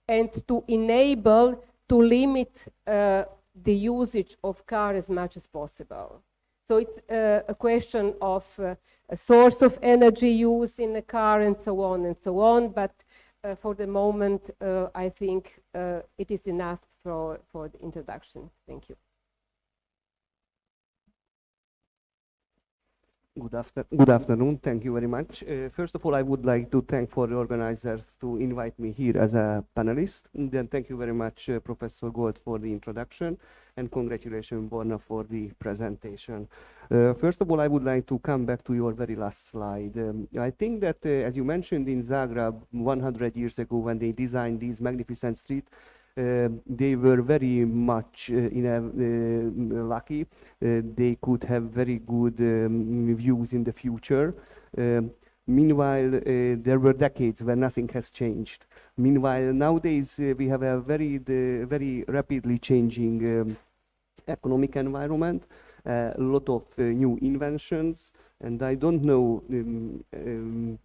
and to enable to limit the usage of car as much as possible. So it's a question of a source of energy use in the car and so on, but for the moment, I think it is enough for the introduction. Thank you. Good afternoon. Thank you very much. First of all, I would like to thank for the organizers to invite me here as a panelist. And then thank you very much, Professor Gold, for the introduction, and congratulations, Borna, for the presentation. First of all, I would like to come back to your very last slide. I think that, as you mentioned in Zagreb 100 years ago, when they designed these magnificent streets, they were very much lucky. They could have very good views in the future. Meanwhile, there were decades where nothing has changed. Meanwhile, nowadays we have a very rapidly changing economic environment, a lot of new inventions, and I don't know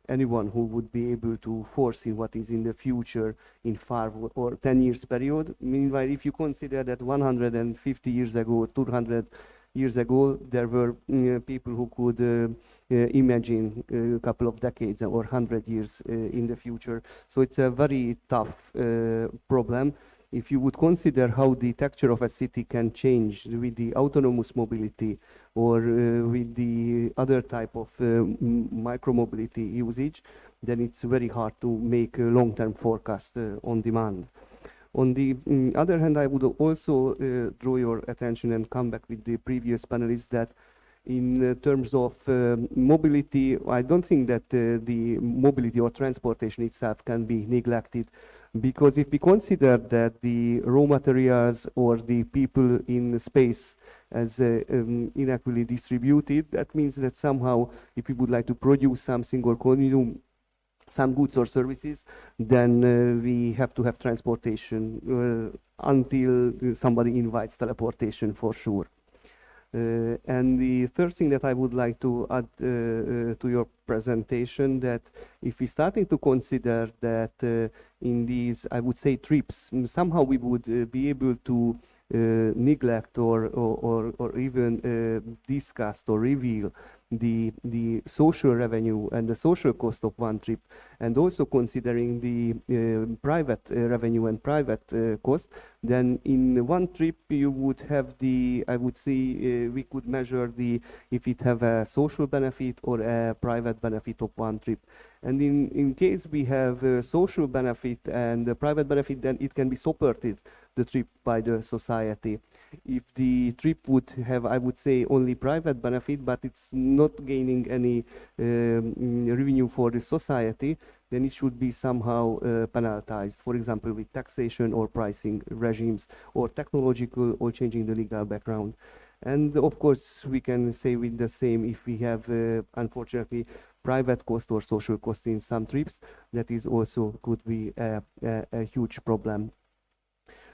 anyone who would be able to foresee what is in the future in 5 or 10 years period. Meanwhile, if you consider that 150 years ago, 200 years ago, there were people who could imagine a couple of decades or 100 years in the future. So it's a very tough problem. If you would consider how the texture of a city can change with the autonomous mobility or with the other type of micromobility usage, then it's very hard to make a long-term forecast on demand. On the other hand, I would also draw your attention and come back with the previous panelists that in terms of mobility, I don't think that the mobility or transportation itself can be neglected. Because if we consider that the raw materials or the people in space as inequally distributed, that means that somehow if we would like to produce something or consume some goods or services, then we have to have transportation until somebody invites teleportation for sure. And the third thing that I would like to add to your presentation, that if we're starting to consider that in these, I would say, trips, somehow we would be able to neglect or even discuss or reveal the social revenue and the social cost of one trip, and also considering the private revenue and private cost, then in one trip you would have the, I would say, we could measure the, if it have a social benefit or a private benefit of one trip. And in case we have a social benefit and a private benefit, then it can be supported, the trip, by the society. If the trip would have, I would say, only private benefit, but it's not gaining any revenue for the society, then it should be somehow penalized, for example, with taxation or pricing regimes, or technological, or changing the legal background. And of course, we can say with the same, if we have, unfortunately, private cost or social cost in some trips, that is also could be a huge problem.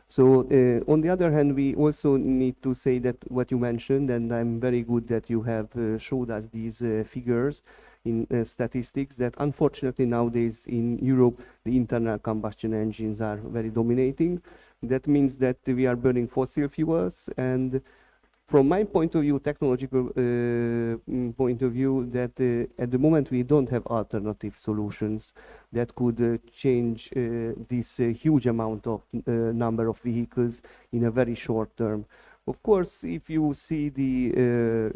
So on the other hand, we also need to say that what you mentioned, and I'm very good that you have showed us these figures in statistics, that unfortunately nowadays in Europe, the internal combustion engines are very dominating. That means that we are burning fossil fuels, and from my point of view, technological point of view, that at the moment we don't have alternative solutions that could change this huge amount of number of vehicles in a very short term. Of course, if you see the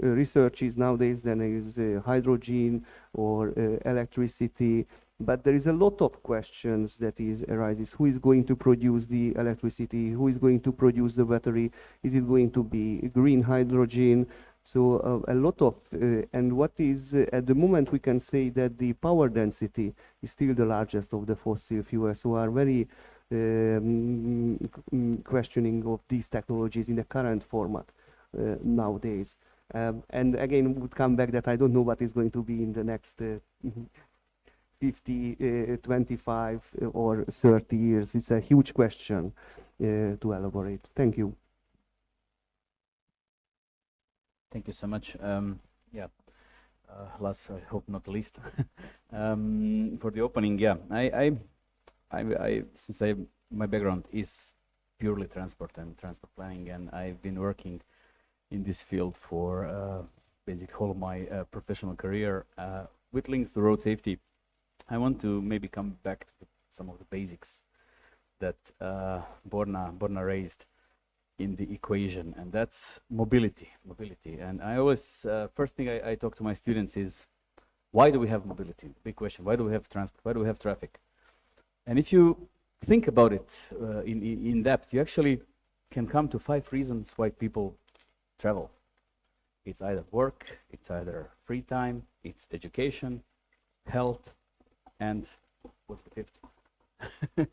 researches nowadays, then there is hydrogen or electricity. But there is a lot of questions that arises. Who is going to produce the electricity? Who is going to produce the battery? Is it going to be green hydrogen? So a lot of, and what is, at the moment we can say that the power density is still the largest of the fossil fuels, so are very questioning of these technologies in the current format nowadays. And again, would come back that I don't know what is going to be in the next 50, 25 or 30 years. It's a huge question to elaborate. Thank you. Thank you so much. Last, I hope not least, for the opening. Yeah, since my background is purely transport and transport planning, and I've been working in this field for basically whole of my professional career with links to road safety. I want to maybe come back to some of the basics that Borna raised. in the equation, and that's mobility. And I always, first thing I talk to my students is, why do we have mobility? Big question. Why do we have transport? Why do we have traffic? And if you think about it in depth, you actually can come to 5 reasons why people travel. It's either work, it's either free time, it's education, health, and what's the 5th?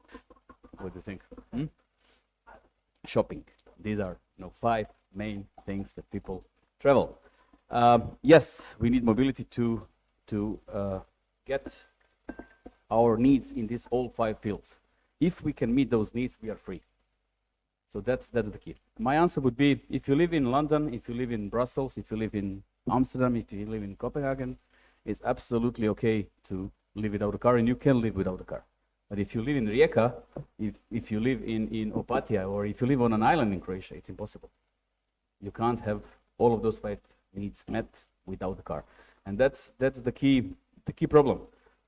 What do you think? Shopping. These are 5 main things that people travel. Yes, we need mobility to get our needs in these all 5 fields. If we can meet those needs, we are free. So that's the key. My answer would be, if you live in London, if you live in Brussels, if you live in Amsterdam, if you live in Copenhagen, it's absolutely okay to live without a car, and you can live without a car. But if you live in Rijeka, if you live in Opatija, or if you live on an island in Croatia, it's impossible. You can't have all of those 5 needs met without a car. And that's the key problem.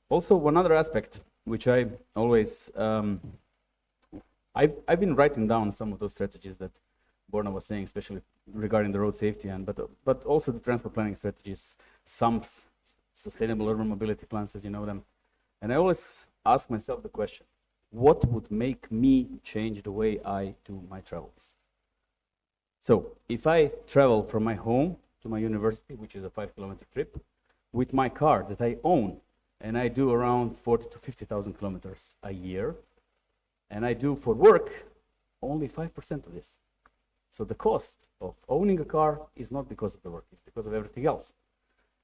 Also, one other aspect, which I always, I've been writing down some of those strategies that Borna was saying, especially regarding the road safety, but also the transport planning strategies, SUMPs, sustainable urban mobility plans, as you know them. And I always ask myself the question, what would make me change the way I do my travels? So if I travel from my home to my university, which is a 5-kilometer trip, with my car that I own, and I do around 40 to 50,000 kilometers a year, and I do for work only 5% of this. So the cost of owning a car is not because of the work, it's because of everything else.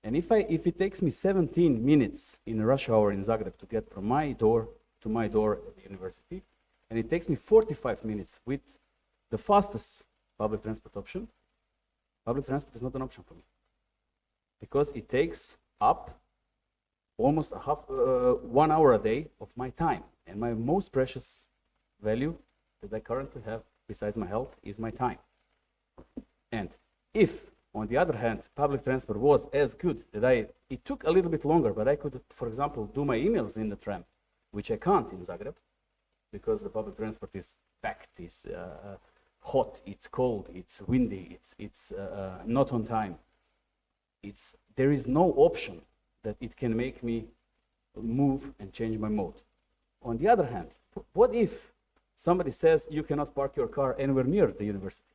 And if it takes me 17 minutes in a rush hour in Zagreb to get from my door to my door at the university, and it takes me 45 minutes with the fastest public transport option, public transport is not an option for me. Because it takes up almost 1 hour a day of my time. And my most precious value that I currently have, besides my health, is my time. And if, on the other hand, public transport was as good that it took a little bit longer, but I could, for example, do my emails in the tram, which I can't in Zagreb, because the public transport is packed, it's hot, it's cold, it's windy, it's not on time. There is no option that it can make me move and change my mode. On the other hand, what if somebody says you cannot park your car anywhere near the university,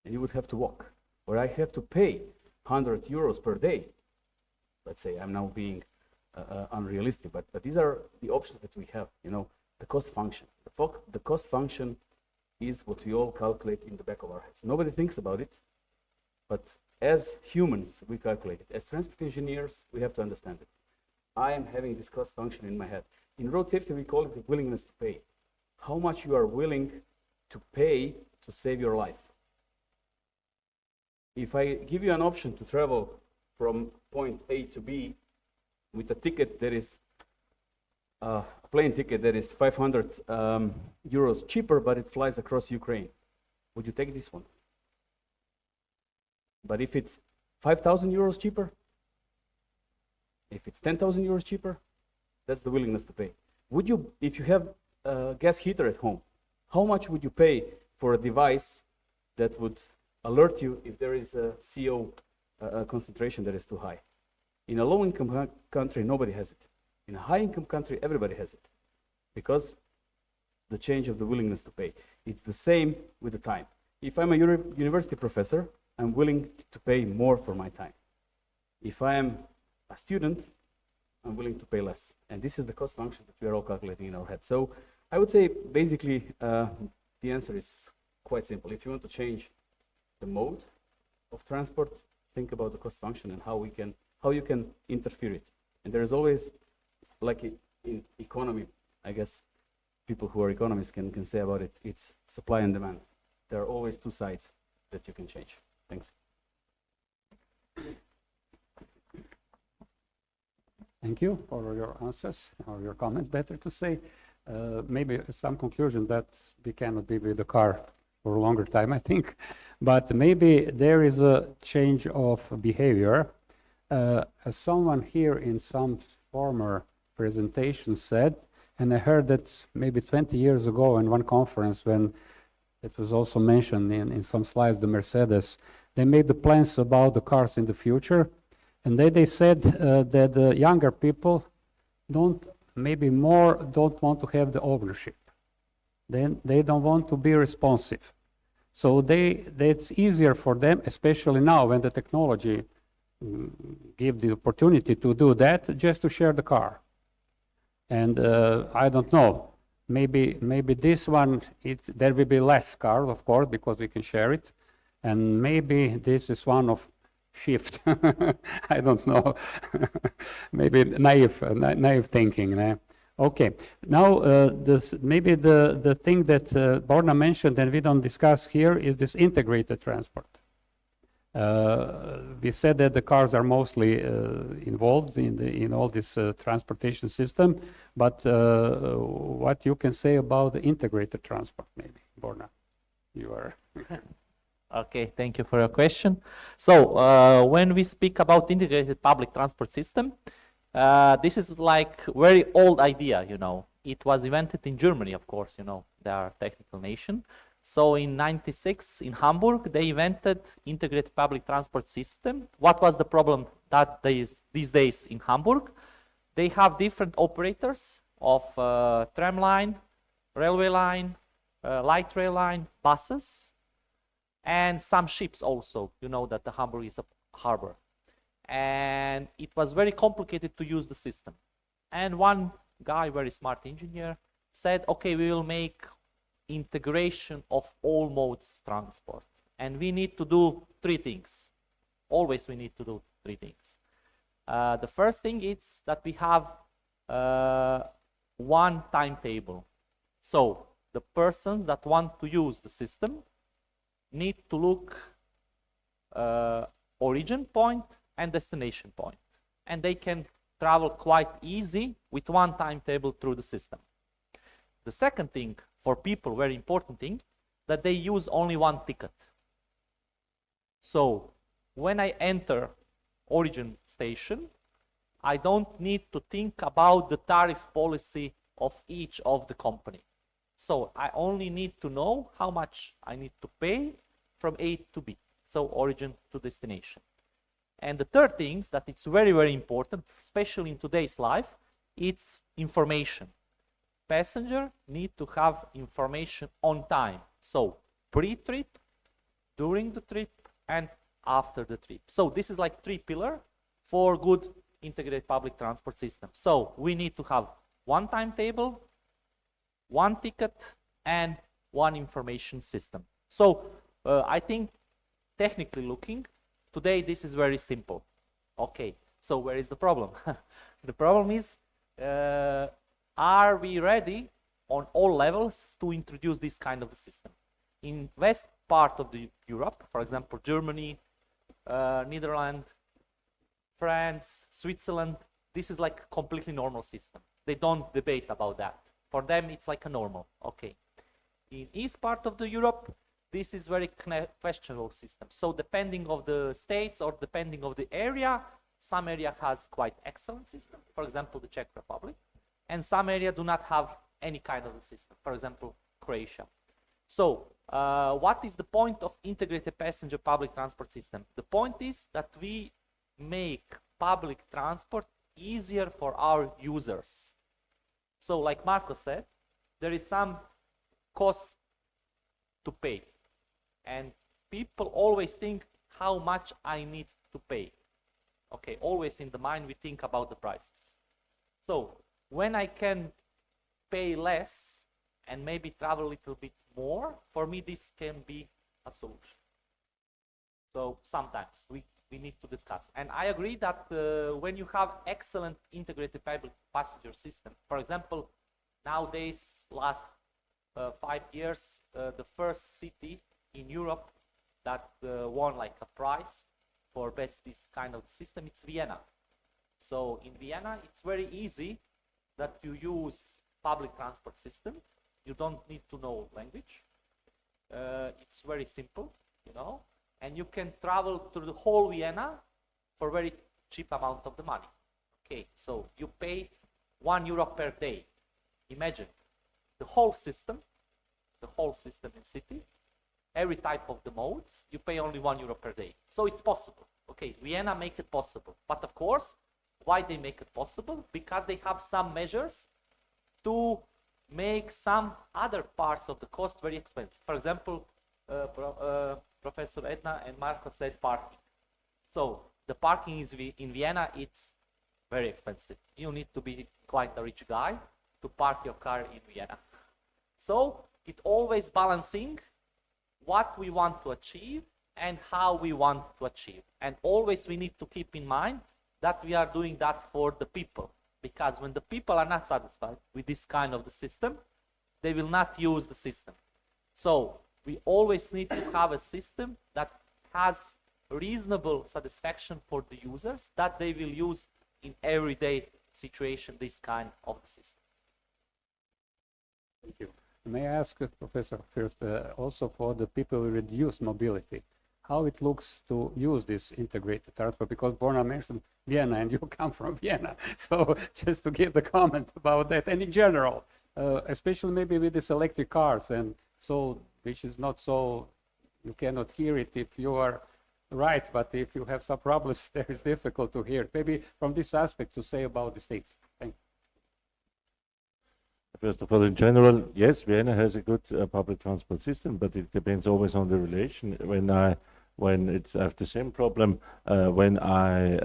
and you would have to walk, or I have to pay 100 euros per day? Let's say I'm now being unrealistic, but these are the options that we have. The cost function. The cost function is what we all calculate in the back of our heads. Nobody thinks about it, but as humans, we calculate it. As transport engineers, we have to understand it. I am having this cost function in my head. In road safety, we call it the willingness to pay. How much you are willing to pay to save your life. If I give you an option to travel from point A to B with a ticket that is a plane ticket that is 500 euros cheaper, but it flies across Ukraine, would you take this one? But if it's 5,000 euros cheaper, if it's 10,000 euros cheaper, that's the willingness to pay. Would you, if you have a gas heater at home, how much would you pay for a device that would alert you if there is a CO concentration that is too high? In a low-income country, nobody has it. In a high-income country, everybody has it, because the change of the willingness to pay. It's the same with the time. If I'm a university professor, I'm willing to pay more for my time. If I am a student, I'm willing to pay less. And this is the cost function that we are all calculating in our head. So I would say, basically, the answer is quite simple. If you want to change the mode of transport, think about the cost function and how you can interfere it. And there is always, like in economy, I guess people who are economists can say about it, it's supply and demand. There are always 2 sides that you can change. Thanks. Thank you for your answers, or your comments, better to say. Maybe some conclusion that we cannot be with the car for a longer time, I think. But maybe there is a change of behavior. As someone here in some former presentation said, and I heard that maybe 20 years ago in one conference when It was also mentioned in some slides, the Mercedes. They made the plans about the cars in the future, and they said that the younger people don't want to have the ownership. Then they don't want to be responsive. So it's easier for them, especially now when the technology give the opportunity to do that, just to share the car. And I don't know, maybe this one, there will be less cars, of course, because we can share it. And maybe this is one of shift. I don't know. Maybe naive thinking. Okay. Now, maybe the thing that Borna mentioned and we don't discuss here is this integrated transport. We said that the cars are mostly involved in all this transportation system, but what you can say about the integrated transport, maybe, Borna? You are. Okay, thank you for your question. So when we speak about integrated public transport system, this is like very old idea, you know. It was invented in Germany, of course, you know, they are a technical nation. So in '96 in Hamburg, they invented integrated public transport system. What was the problem these days in Hamburg? They have different operators of tram line, railway line, light rail line, buses, and some ships also. You know that the Hamburg is a harbor. And it was very complicated to use the system. And one guy, very smart engineer, said, okay, we will make integration of all modes transport. And we need to do three things. Always we need to do three things. The first thing is that we have one timetable. So the persons that want to use the system need to look origin point and destination point. And they can travel quite easy with one timetable through the system. The second thing, for people, very important thing, that they use only one ticket. So when I enter origin station, I don't need to think about the tariff policy of each of the company. So I only need to know how much I need to pay from A to B, so origin to destination. And the third thing that it's very, very important, especially in today's life, it's information. Passenger need to have information on time. So pre-trip, during the trip, and after the trip. So this is like three pillars for good integrated public transport system. So we need to have one timetable, one ticket, and one information system. So I think technically looking, today this is very simple. Okay, so where is the problem? The problem is, are we ready on all levels to introduce this kind of a system? In west part of the Europe, for example, Germany, Netherlands, France, Switzerland, this is like a completely normal system. They don't debate about that. For them, it's like a normal, okay. In east part of the Europe, this is very questionable system. So depending of the states or depending of the area, some area has quite excellent system, for example, the Czech Republic, and some area do not have any kind of a system, for example, Croatia. So what is the point of integrated passenger public transport system? The point is that we make public transport easier for our users. So like Marco said, there is some cost to pay. And people always think how much I need to pay. Okay, always in the mind we think about the prices. So when I can pay less and maybe travel a little bit more, for me this can be a solution. So sometimes we need to discuss. And I agree that when you have excellent integrated public passenger system, for example, nowadays, last 5 years, the first city in Europe that won like a prize for best this kind of system, it's Vienna. So in Vienna, it's very easy that you use public transport system. You don't need to know language. It's very simple, you know, and you can travel through the whole Vienna for very cheap amount of the money. Okay, so you pay €1 per day. Imagine the whole system the whole system in city, every type of the modes, you pay only €1 per day. So it's possible. Okay, Vienna make it possible. But of course, why they make it possible? Because they have some measures to make some other parts of the cost very expensive. For example, Professor Edna and Marco said parking. So the parking is in Vienna, it's very expensive. You need to be quite a rich guy to park your car in Vienna. So it always balancing what we want to achieve and how we want to achieve. And always we need to keep in mind that we are doing that for the people. Because when the people are not satisfied with this kind of the system, they will not use the system. So we always need to have a system that has reasonable satisfaction for the users, that they will use in everyday situation this kind of the system. Thank you. May I ask, Professor, first, also for the people with reduced mobility, how it looks to use this integrated transport? Because Borna mentioned Vienna, and you come from Vienna. So just to give the comment about that, and in general, especially maybe with these electric cars, and so, which is not so, you cannot hear it if you are right, but if you have some problems, there is difficult to hear. Maybe from this aspect to say about these things. Thank you. First of all, in general, yes, Vienna has a good public transport system, but it depends always on the relation. When it's I have the same problem when I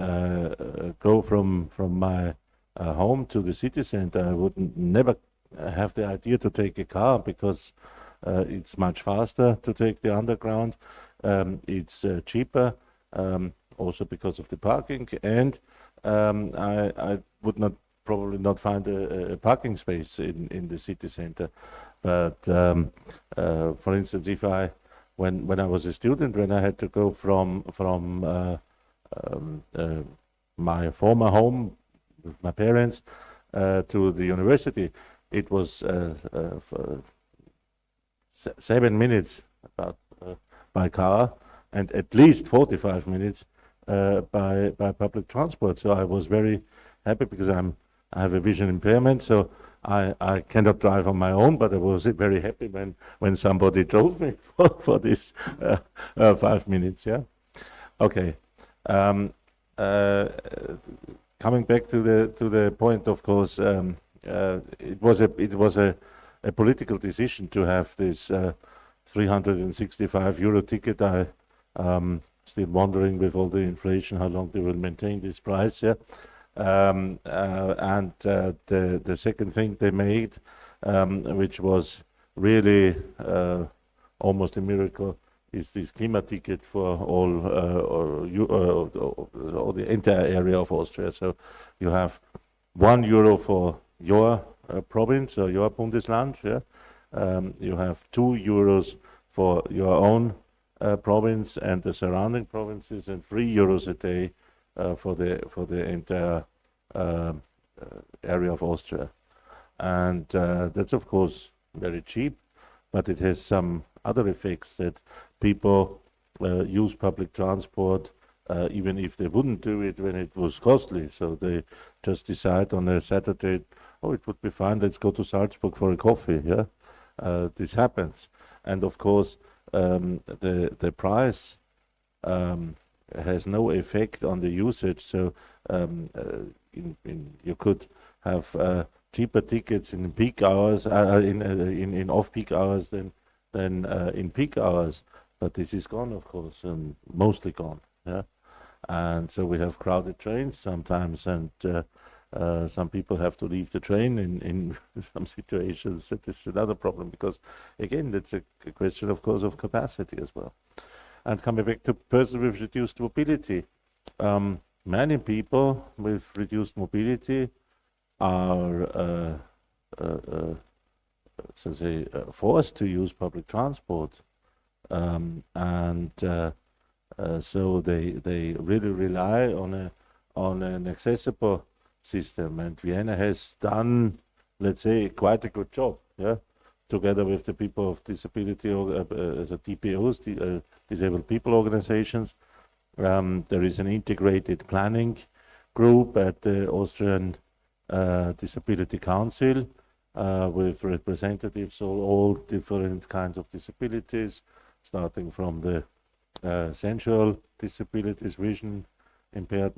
go from my home to the city center, I would never have the idea to take a car because it's much faster to take the underground. It's cheaper, also because of the parking, and I would probably not find a parking space in the city center. But for instance, if when I was a student, when I had to go from my former home with my parents to the university, it was 7 minutes about by car, and at least 45 minutes by public transport. So I was very happy because I have a vision impairment, so I cannot drive on my own, but I was very happy when somebody drove me for this 5 minutes. Yeah. Okay. Coming back to the point, of course, it was a political decision to have this €365 ticket. I still wondering with all the inflation how long they will maintain this price. Yeah. The second thing they made, which was really almost a miracle, is this Klima ticket for all the entire area of Austria. So you have €1 for your province or your Bundesland. Yeah? You have €2 for your own province and the surrounding provinces, and €3 a day for the entire area of Austria. And that's of course very cheap, but it has some other effects that people use public transport even if they wouldn't do it when it was costly. So they just decide on a Saturday, oh, it would be fine, let's go to Salzburg for a coffee. Yeah, this happens. And of course the price has no effect on the usage. So you could have cheaper tickets in peak hours, in off-peak hours than in peak hours. But this is gone, of course, and mostly gone. Yeah, and so we have crowded trains sometimes, and some people have to leave the train in some situations. That is another problem, because again, that's a question, of course, of capacity as well. And coming back to persons with reduced mobility, many people with reduced mobility are forced to use public transport, so they really rely on an accessible system. And Vienna has done, let's say, quite a good job. Yeah, together with the people of disability, the DPOs, disabled people organizations. There is an integrated planning group at the Austrian Disability Council, with representatives of all different kinds of disabilities, starting from the sensual disabilities, vision impaired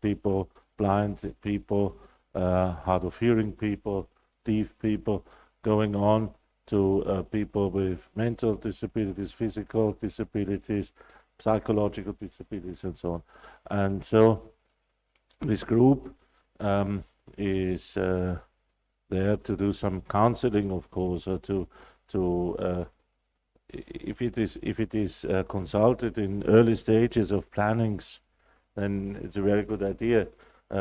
people, blind people, hard of hearing people, deaf people, going on to people with mental disabilities, physical disabilities, psychological disabilities, and so on. And so this group is there to do some counseling, of course, or to if it is consulted in early stages of plannings, then it's a very good idea.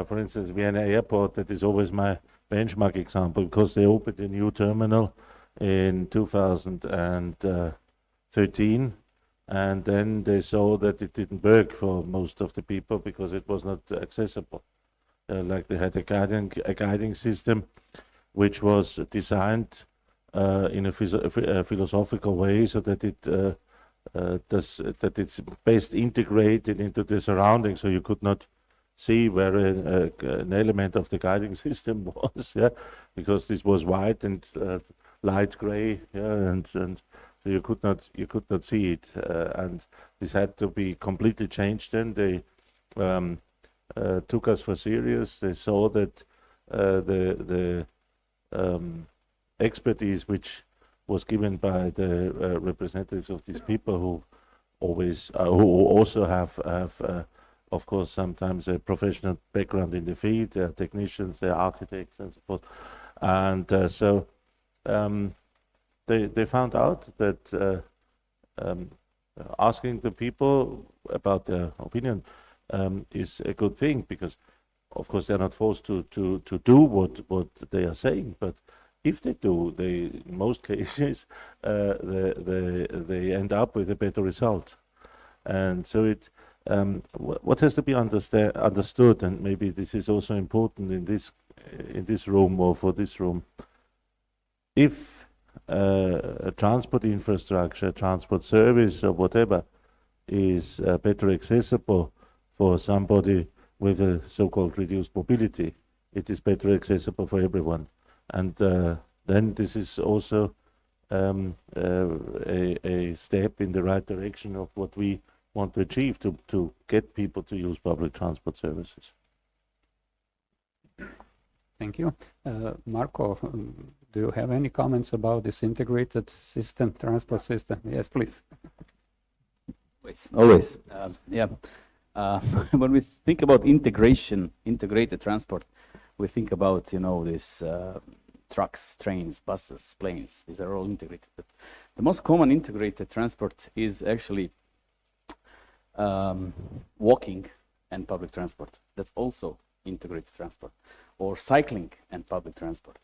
For instance, Vienna Airport, that is always my benchmark example, because they opened a new terminal in 2013, and then they saw that it didn't work for most of the people because it was not accessible. Like they had a guiding system which was designed in a philosophical way, so that it's best integrated into the surroundings, so you could not see where an element of the guiding system was, yeah, because this was white and light gray, yeah, and so you could not see it, and this had to be completely changed. Then they took us for serious. They saw that the expertise which was given by the representatives of these people, who also have of course sometimes a professional background in the field, they're technicians, they're architects, and so forth, and so they found out that asking the people about their opinion is a good thing, because of course they're not forced to do what they are saying, but if they do, in most cases they end up with a better result. And so what has to be understood, and maybe this is also important in this room, or for this room, if a transport infrastructure, transport service, or whatever is better accessible for somebody with a so-called reduced mobility, it is better accessible for everyone. And then this is also a step in the right direction of what we want to achieve, to get people to use public transport services. Thank you. Marco, do you have any comments about this integrated system, transport system? Yes, please. Always. Yeah. When we think about integrated transport, we think about, this trucks, trains, buses, planes. These are all integrated. But the most common integrated transport is actually walking and public transport. That's also integrated transport, or cycling and public transport.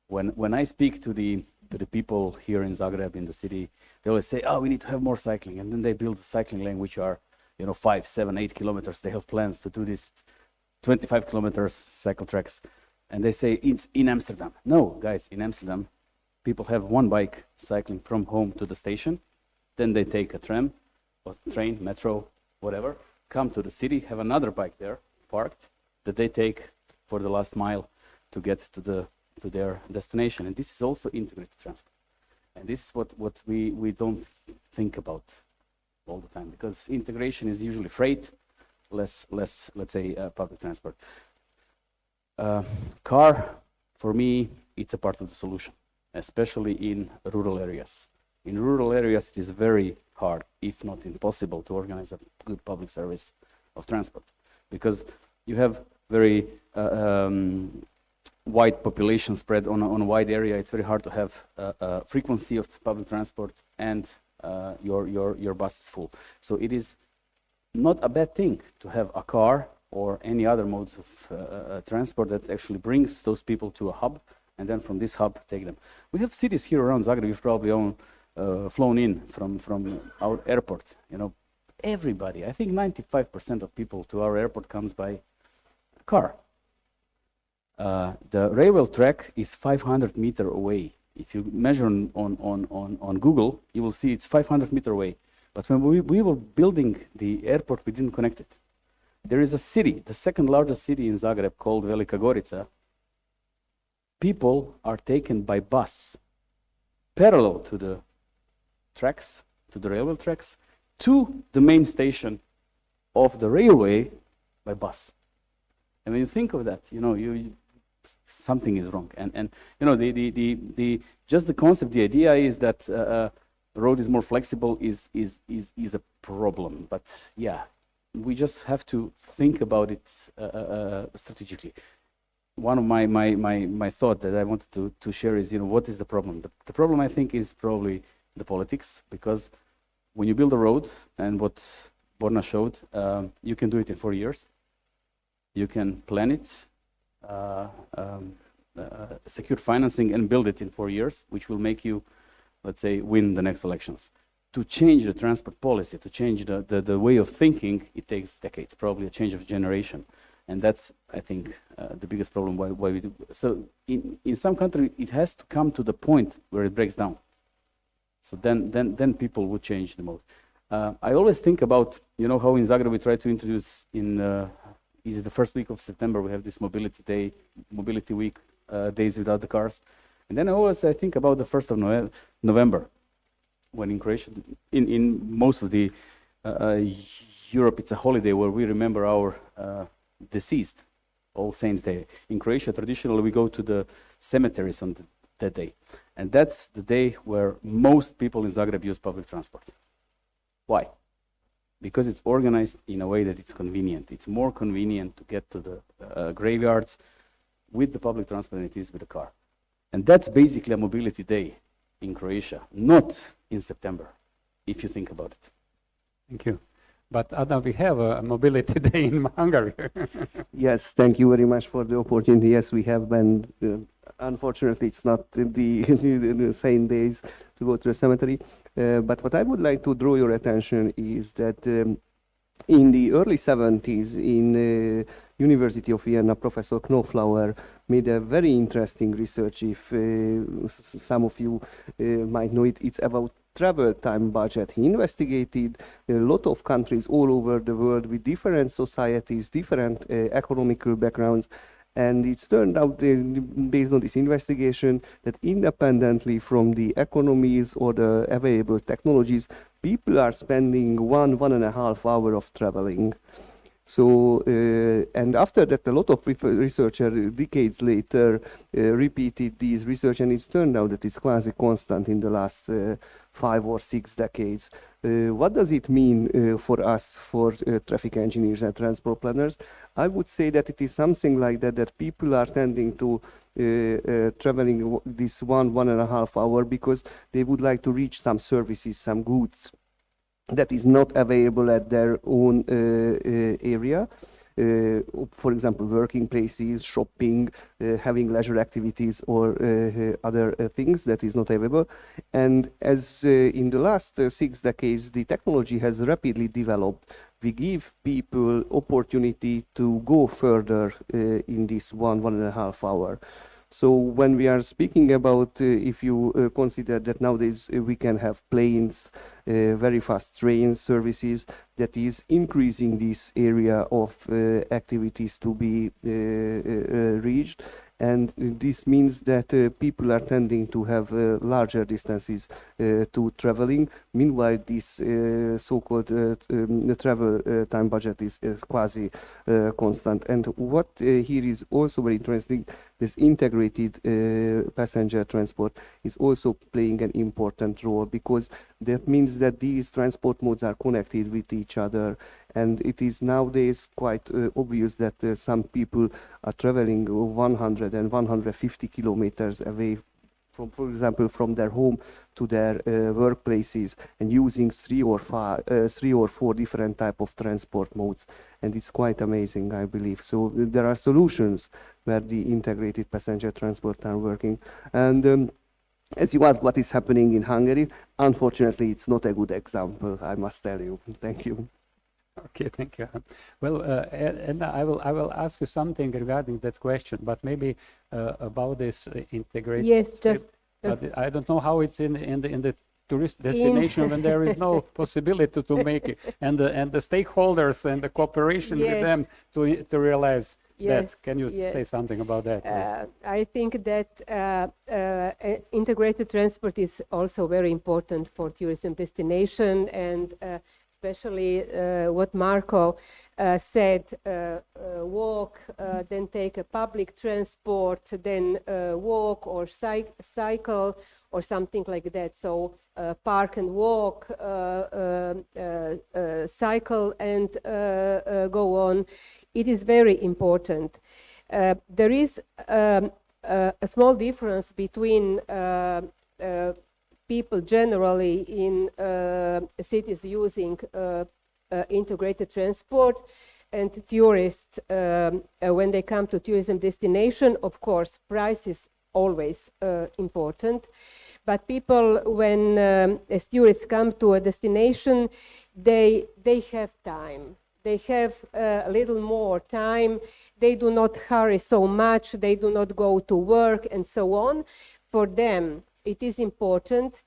When I speak to the people here in Zagreb, in the city, they always say, "Oh, we need to have more cycling," and then they build a cycling lane which are 5, 7, 8 kilometers. They have plans to do this 25 kilometers cycle tracks, and they say it's in Amsterdam. No, guys, in Amsterdam, people have one bike cycling from home to the station, then they take a tram or train, metro, whatever, come to the city, have another bike there parked that they take for the last mile to get to their destination. And this is also integrated transport. And this is what we don't think about all the time, because integration is usually freight, less let's say public transport. Car, for me, it's a part of the solution, especially in rural areas. In rural areas, it is very hard, if not impossible, to organize a good public service of transport, because you have very wide population spread on a wide area. It's very hard to have a frequency of public transport and your bus is full. So it is not a bad thing to have a car or any other modes of transport that actually brings those people to a hub, and then from this hub take them. We have cities here around Zagreb. You've probably flown in from our airport. Everybody, I think 95% of people to our airport comes by car. The railway track is 500 meters away. If you measure on Google, you will see it's 500 meters away. But when we were building the airport, we didn't connect it. There is a city, the second largest city in Zagreb, called Velika Gorica, people are taken by bus parallel to the tracks, to the railway tracks, to the main station of the railway by bus. And when you think of that, you know, something is wrong. And you know, just the concept, the idea is that the road is more flexible is a problem. But yeah, we just have to think about it strategically. One of my thought that I wanted to share is, you know, what is the problem? The problem, I think, is probably the politics, because when you build a road, and what Borna showed, you can do it in 4 years. You can plan it, secure financing, and build it in 4 years, which will make you, let's say, win the next elections. To change the transport policy, to change the way of thinking, it takes decades, probably a change of generation. And that's, I think, the biggest problem why we do. So in some country, it has to come to the point where it breaks down. So then people would change the most. I always think about, you know, how in Zagreb we try to introduce is the first week of September, we have this mobility week, days without the cars. And then I think about the 1st of November, when in Croatia, in most of the Europe, it's a holiday where we remember our deceased, All Saints Day. In Croatia, traditionally, we go to the cemeteries on that day. And that's the day where most people in Zagreb use public transport. Why? Because it's organized in a way that it's convenient. It's more convenient to get to the graveyards with the public transport than it is with the car. And that's basically a mobility day in Croatia, not in September, if you think about it. Thank you. But Adam, we have a mobility day in Hungary. Yes, thank you very much for the opportunity. Yes, we have been, unfortunately, it's not the same days to go to the cemetery. But what I would like to draw your attention is that in the early 70s, in University of Vienna, Professor Knoflauer made a very interesting research. If some of you might know it, it's about travel time budget. He investigated a lot of countries all over the world with different societies, different economical backgrounds, and it's turned out, based on this investigation, that independently from the economies or the available technologies, people are spending 1.5 hours of traveling. So, and after that, a lot of researchers, decades later, repeated these research, and it's turned out that it's quasi constant in the last 5 or 6 decades. What does it mean for us, for traffic engineers and transport planners? I would say that it is something like that, that people are tending to traveling this 1.5 hours because they would like to reach some services, some goods that is not available at their own area. For example, working places, shopping, having leisure activities, or other things that is not available. And as in the last 6 decades, the technology has rapidly developed. We give people opportunity to go further in this 1.5 hours. So when we are speaking about, if you consider that nowadays we can have planes, very fast train services, that is increasing this area of activities to be reached. And this means that people are tending to have larger distances to traveling. Meanwhile, this so-called travel time budget is quasi constant. And what here is also very interesting, this integrated passenger transport is also playing an important role, because that means that these transport modes are connected with each other. And it is nowadays quite obvious that some people are traveling 100 and 150 kilometers away from, for example, from their home to their workplaces, and using 3 or 4 different type of transport modes. And it's quite amazing, I believe. So there are solutions where the integrated passenger transport are working. And as you ask what is happening in Hungary, unfortunately, it's not a good example, I must tell you. Thank you. Okay, thank you. Well, and I will ask you something regarding that question, but maybe about this integrated. Yes, just. But I don't know how it's in the tourist destination when there is no possibility to make it, and the stakeholders and the cooperation with them to realize Yes, Can you say yes. something about that, please? I think that integrated transport is also very important for tourism destination, and especially what Marco said, walk, then take a public transport, then walk or cycle or something like that. So park and walk, cycle and go on. It is very important. There is a small difference between people generally in cities using integrated transport and tourists when they come to tourism destination. Of course, price is always important, but people, when as tourists come to a destination, they have time. They have a little more time. They do not hurry so much. They do not go to work and so on. For them, it is important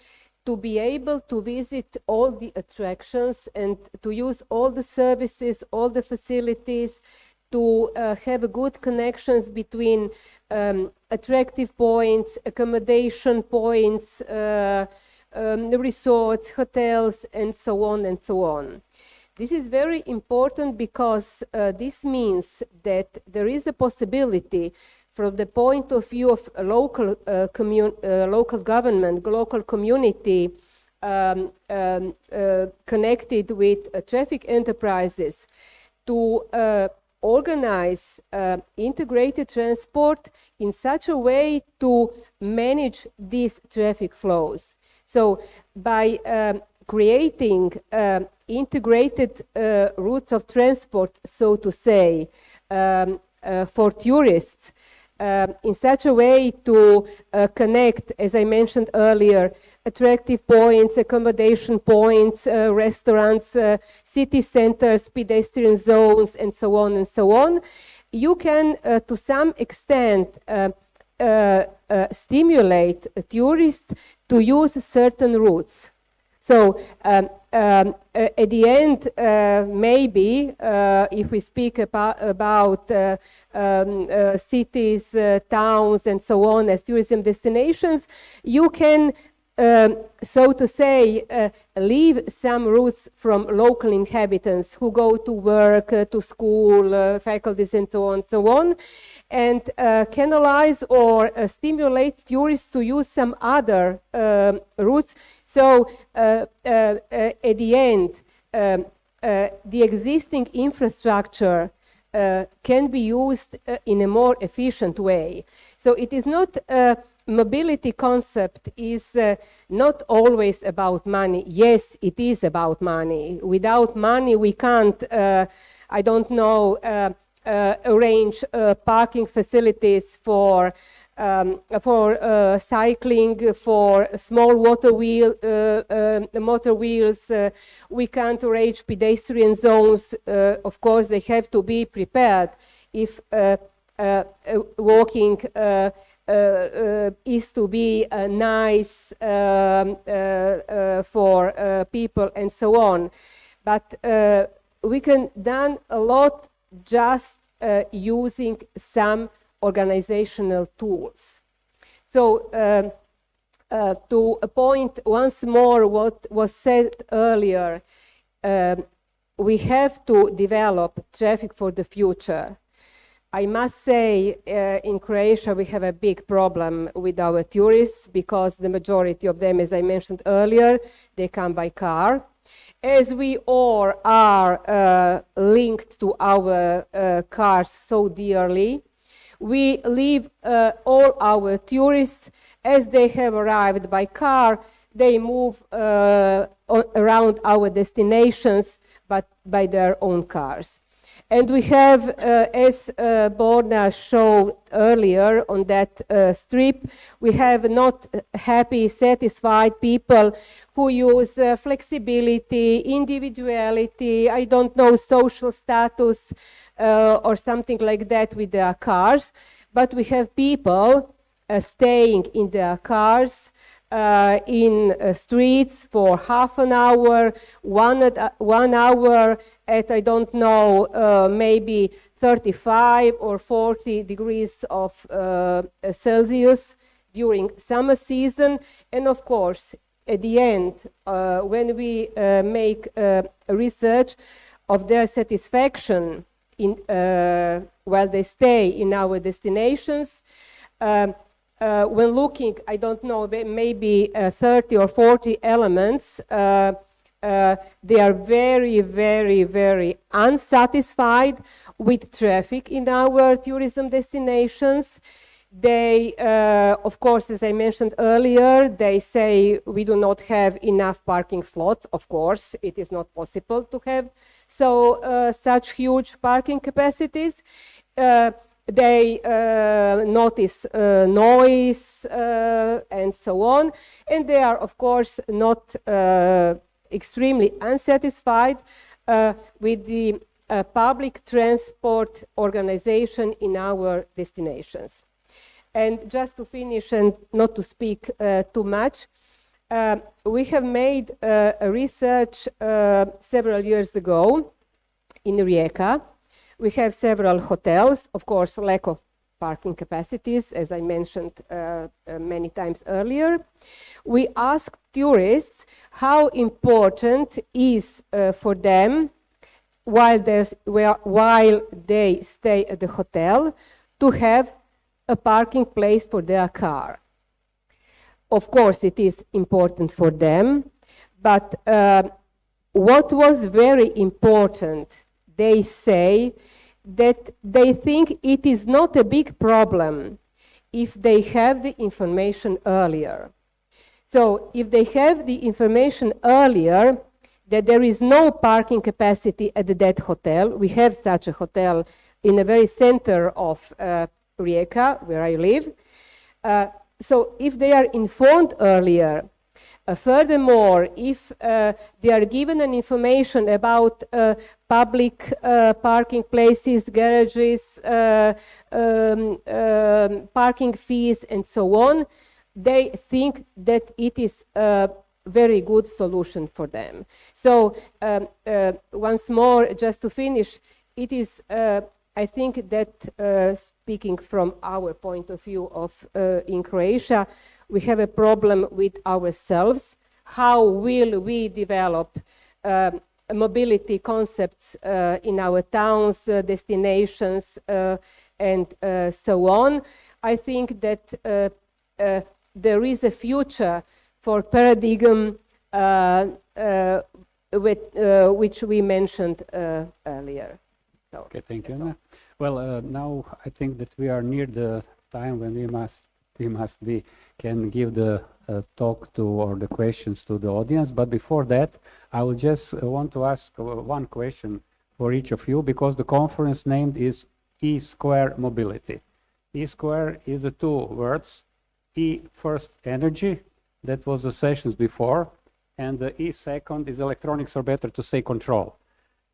to be able to visit all the attractions and to use all the services, all the facilities, to have good connections between attractive points, accommodation points, resorts, hotels, and so on and so on. This is very important because this means that there is a possibility from the point of view of a local government, local community connected with traffic enterprises to organize integrated transport in such a way to manage these traffic flows. So by creating integrated routes of transport, so to say, for tourists, in such a way to connect, as I mentioned earlier, attractive points, accommodation points, restaurants, city centers, pedestrian zones, and so on and so on. You can, to some extent, stimulate tourists to use certain routes. So at the end, maybe if we speak about cities, towns, and so on as tourism destinations, you can, so to say, leave some routes from local inhabitants who go to work, to school, faculties, and so on, and canalize or stimulate tourists to use some other routes. So at the end, the existing infrastructure can be used in a more efficient way. So it is not, mobility concept is not always about money. Yes, it is about money. Without money, we can't, I don't know, arrange parking facilities for cycling, for small motor wheels. We can't arrange pedestrian zones. Of course, they have to be prepared if walking is to be nice for people and so on. But we can done a lot just using some organizational tools. So to point once more what was said earlier, we have to develop traffic for the future. I must say, in Croatia, we have a big problem with our tourists because the majority of them, as I mentioned earlier, they come by car. As we all are linked to our cars so dearly, we leave all our tourists, as they have arrived by car, they move around our destinations, but by their own cars. And we have, as Borna showed earlier on that strip, we have not happy, satisfied people who use flexibility, individuality, I don't know, social status, or something like that with their cars. But we have people staying in their cars, in streets for half an hour, 1 hour at, I don't know, maybe 35 or 40 degrees of Celsius during summer season. And of course, at the end, when we make research of their satisfaction in, while they stay in our destinations, when looking, I don't know, maybe 30 or 40 elements, they are very, very, very unsatisfied with traffic in our tourism destinations. They, of course, as I mentioned earlier, they say we do not have enough parking slots. Of course, it is not possible to have such huge parking capacities. They notice noise and so on, and they are, of course, not extremely unsatisfied with the public transport organization in our destinations. And just to finish and not to speak too much, we have made a research several years ago in Rijeka. We have several hotels, of course, lack of parking capacities, as I mentioned many times earlier. We asked tourists how important is for them while they stay at the hotel to have a parking place for their car. Of course, it is important for them, but what was very important, they say that they think it is not a big problem if they have the information earlier. So if they have the information earlier that there is no parking capacity at that hotel, we have such a hotel in the very center of Rijeka, where I live. So if they are informed earlier, furthermore, if they are given an information about public parking places, garages, parking fees, and so on, they think that it is a very good solution for them. So once more, just to finish, it is I think that speaking from our point of view of in Croatia, we have a problem with ourselves. How will we develop mobility concepts in our towns, destinations, and so on? I think that there is a future for paradigm which we mentioned earlier. So, okay, thank you, Anna. Well, now I think that we are near the time when we can give the talk to or the questions to the audience. But before that, I will just want to ask one question for each of you, because the conference named is E-square mobility. E-square is the two words. E first, energy, that was the sessions before, and the E second is electronics, or better to say control.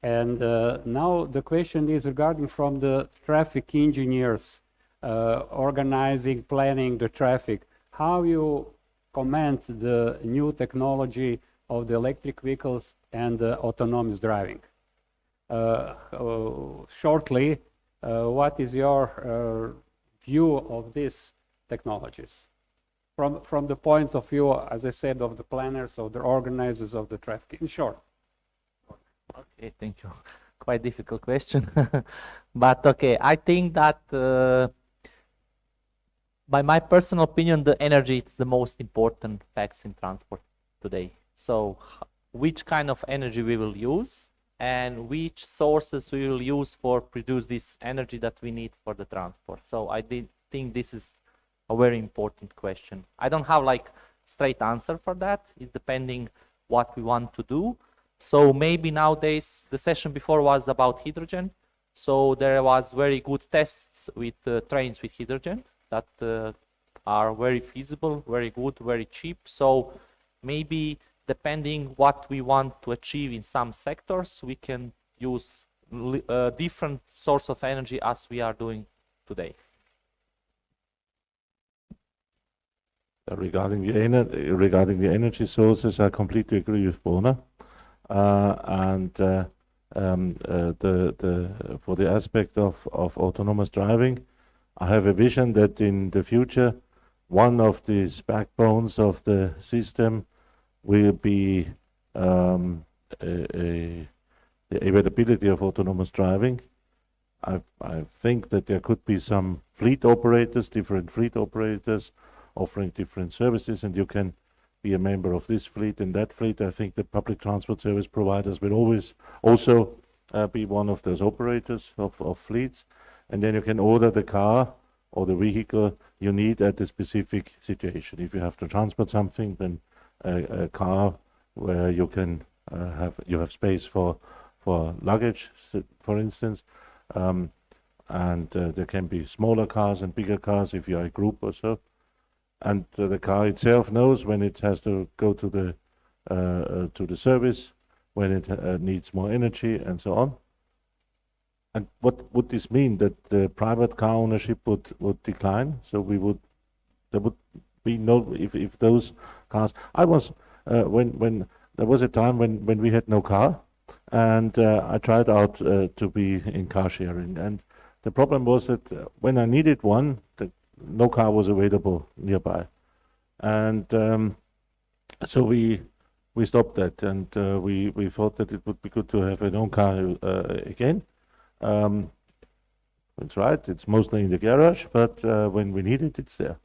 And now the question is regarding from the traffic engineers organizing, planning the traffic, how you comment the new technology of the electric vehicles and autonomous driving. Shortly, what is your view of these technologies? From the point of view, as I said, of the planners, of the organizers of the traffic, in short. Okay, thank you. Quite difficult question. But okay, I think that by my personal opinion, the energy is the most important facts in transport today. So which kind of energy we will use and which sources we will use for produce this energy that we need for the transport. So I think this is a very important question. I don't have like straight answer for that. It's depending what we want to do. So maybe nowadays, the session before was about hydrogen. So there was very good tests with trains with hydrogen that are very feasible, very good, very cheap. So maybe depending what we want to achieve in some sectors, we can use different source of energy as we are doing today. regarding the energy sources, I completely agree with Bona. For the aspect of autonomous driving, I have a vision that in the future, one of these backbones of the system will be the availability of autonomous driving. I think that there could be some different fleet operators offering different services, and you can be a member of this fleet and that fleet. I think the public transport service providers will always also be one of those operators of fleets, and then you can order the car or the vehicle you need at the specific situation. If you have to transport something, then a car where you can have space for luggage, for instance, and there can be smaller cars and bigger cars if you are a group or so. And the car itself knows when it has to go to the service, when it needs more energy, and so on. And what would this mean? That the private car ownership would decline? So there would be no, if those cars. I was when there was a time when we had no car, and I tried out to be in car sharing, and the problem was that when I needed one, no car was available nearby, and so we stopped that, and we thought that it would be good to have an own car again. That's right, it's mostly in the garage, but when we need it, it's there.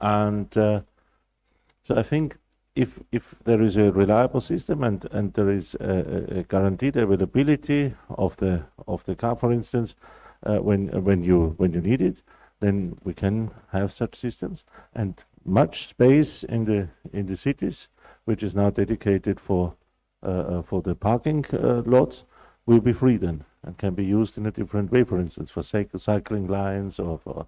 And so I think if there is a reliable system and there is a guaranteed availability of the car, for instance, when you need it, then we can have such systems, and much space in the cities, which is now dedicated for the parking lots, will be free then and can be used in a different way. For instance, for cycling lines, or for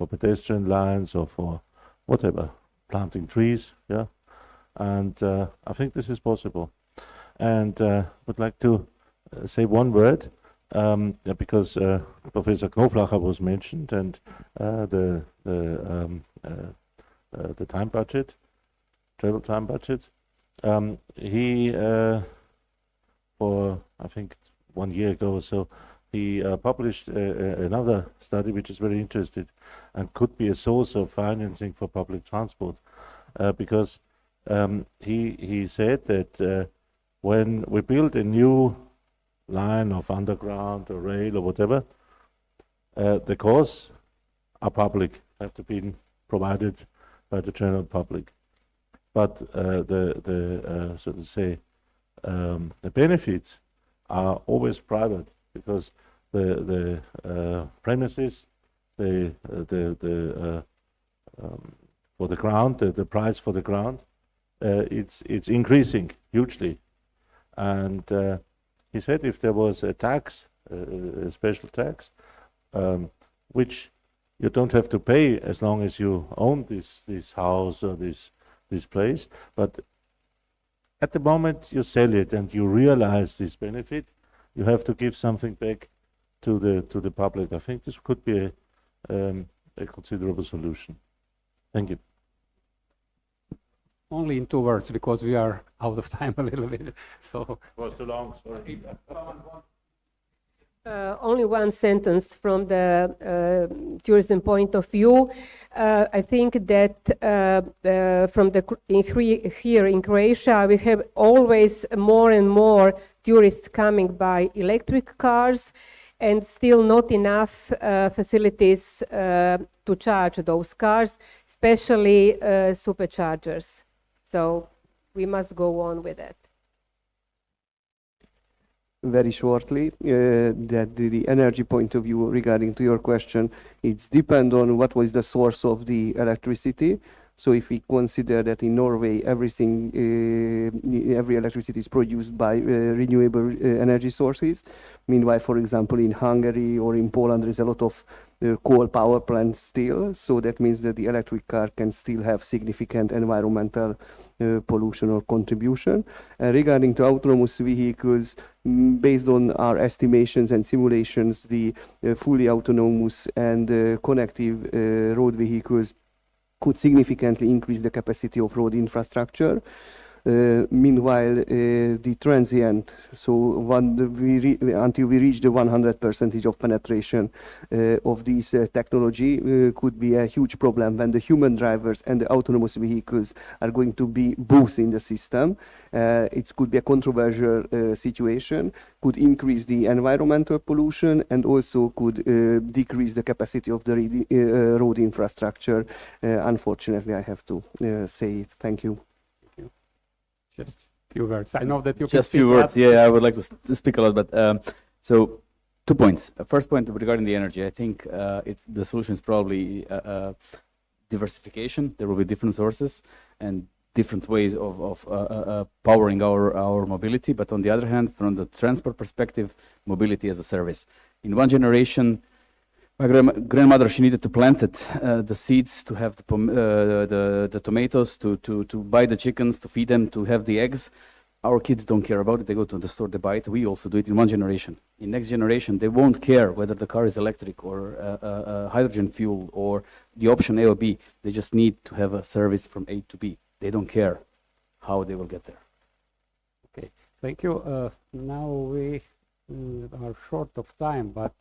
pedestrian lines, or for whatever, planting trees. Yeah, and I think this is possible. And would like to say one word. Because Professor Knoflacher was mentioned, and the time budget, travel time budget. He for I think 1 year ago or so, he published another study which is very interesting and could be a source of financing for public transport, because he said that when we build a new line of underground or rail or whatever, the costs are public, have to be provided by the general public. But so to say, the benefits are always private, because the premises, for the ground, the price for the ground, it's increasing hugely, and he said if there was a tax, a special tax, which you don't have to pay as long as you own this house or this place, but at the moment you sell it and you realize this benefit, you have to give something back to the public. I think this could be a considerable solution. Thank you. Only in 2 words, because we are out of time a little bit. So It was too long, sorry. Only one sentence from the tourism point of view. I think that here in Croatia, we have always more and more tourists coming by electric cars, and still not enough facilities to charge those cars, especially superchargers. So we must go on with that. Very shortly, that the energy point of view regarding to your question, it's depend on what was the source of the electricity. So if we consider that in Norway, every electricity is produced by renewable energy sources. Meanwhile, for example, in Hungary or in Poland, there is a lot of coal power plants still. So that means that the electric car can still have significant environmental pollution or contribution. Regarding to autonomous vehicles, based on our estimations and simulations, the fully autonomous and connective road vehicles could significantly increase the capacity of road infrastructure. Meanwhile, the transient, so until we reach the 100% of penetration of this technology, could be a huge problem when the human drivers and the autonomous vehicles are going to be both in the system. It could be a controversial situation, could increase the environmental pollution, and also could decrease the capacity of the road infrastructure. Unfortunately, I have to say it. Thank you. Just few words. I know that you Just can few speak words. up. Yeah, I would like to speak a lot, but so 2 points. First point regarding the energy. I think the solution is probably diversification. There will be different sources and different ways of powering our mobility. But on the other hand, from the transport perspective, mobility as a service. In one generation, my grandmother, she needed to plant the seeds, to have the tomatoes, to buy the chickens, to feed them, to have the eggs. Our kids don't care about it. They go to the store, they buy it. We also do it in one generation. In next generation, they won't care whether the car is electric or hydrogen fuel or the option A or B. They just need to have a service from A to B. They don't care how they will get there. Okay, thank you. Now we are short of time, but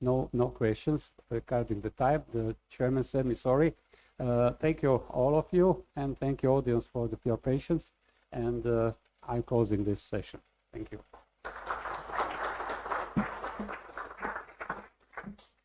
no questions regarding the time. The chairman said me sorry. Thank you all of you, and thank you audience for your patience. And I'm closing this session. Thank you.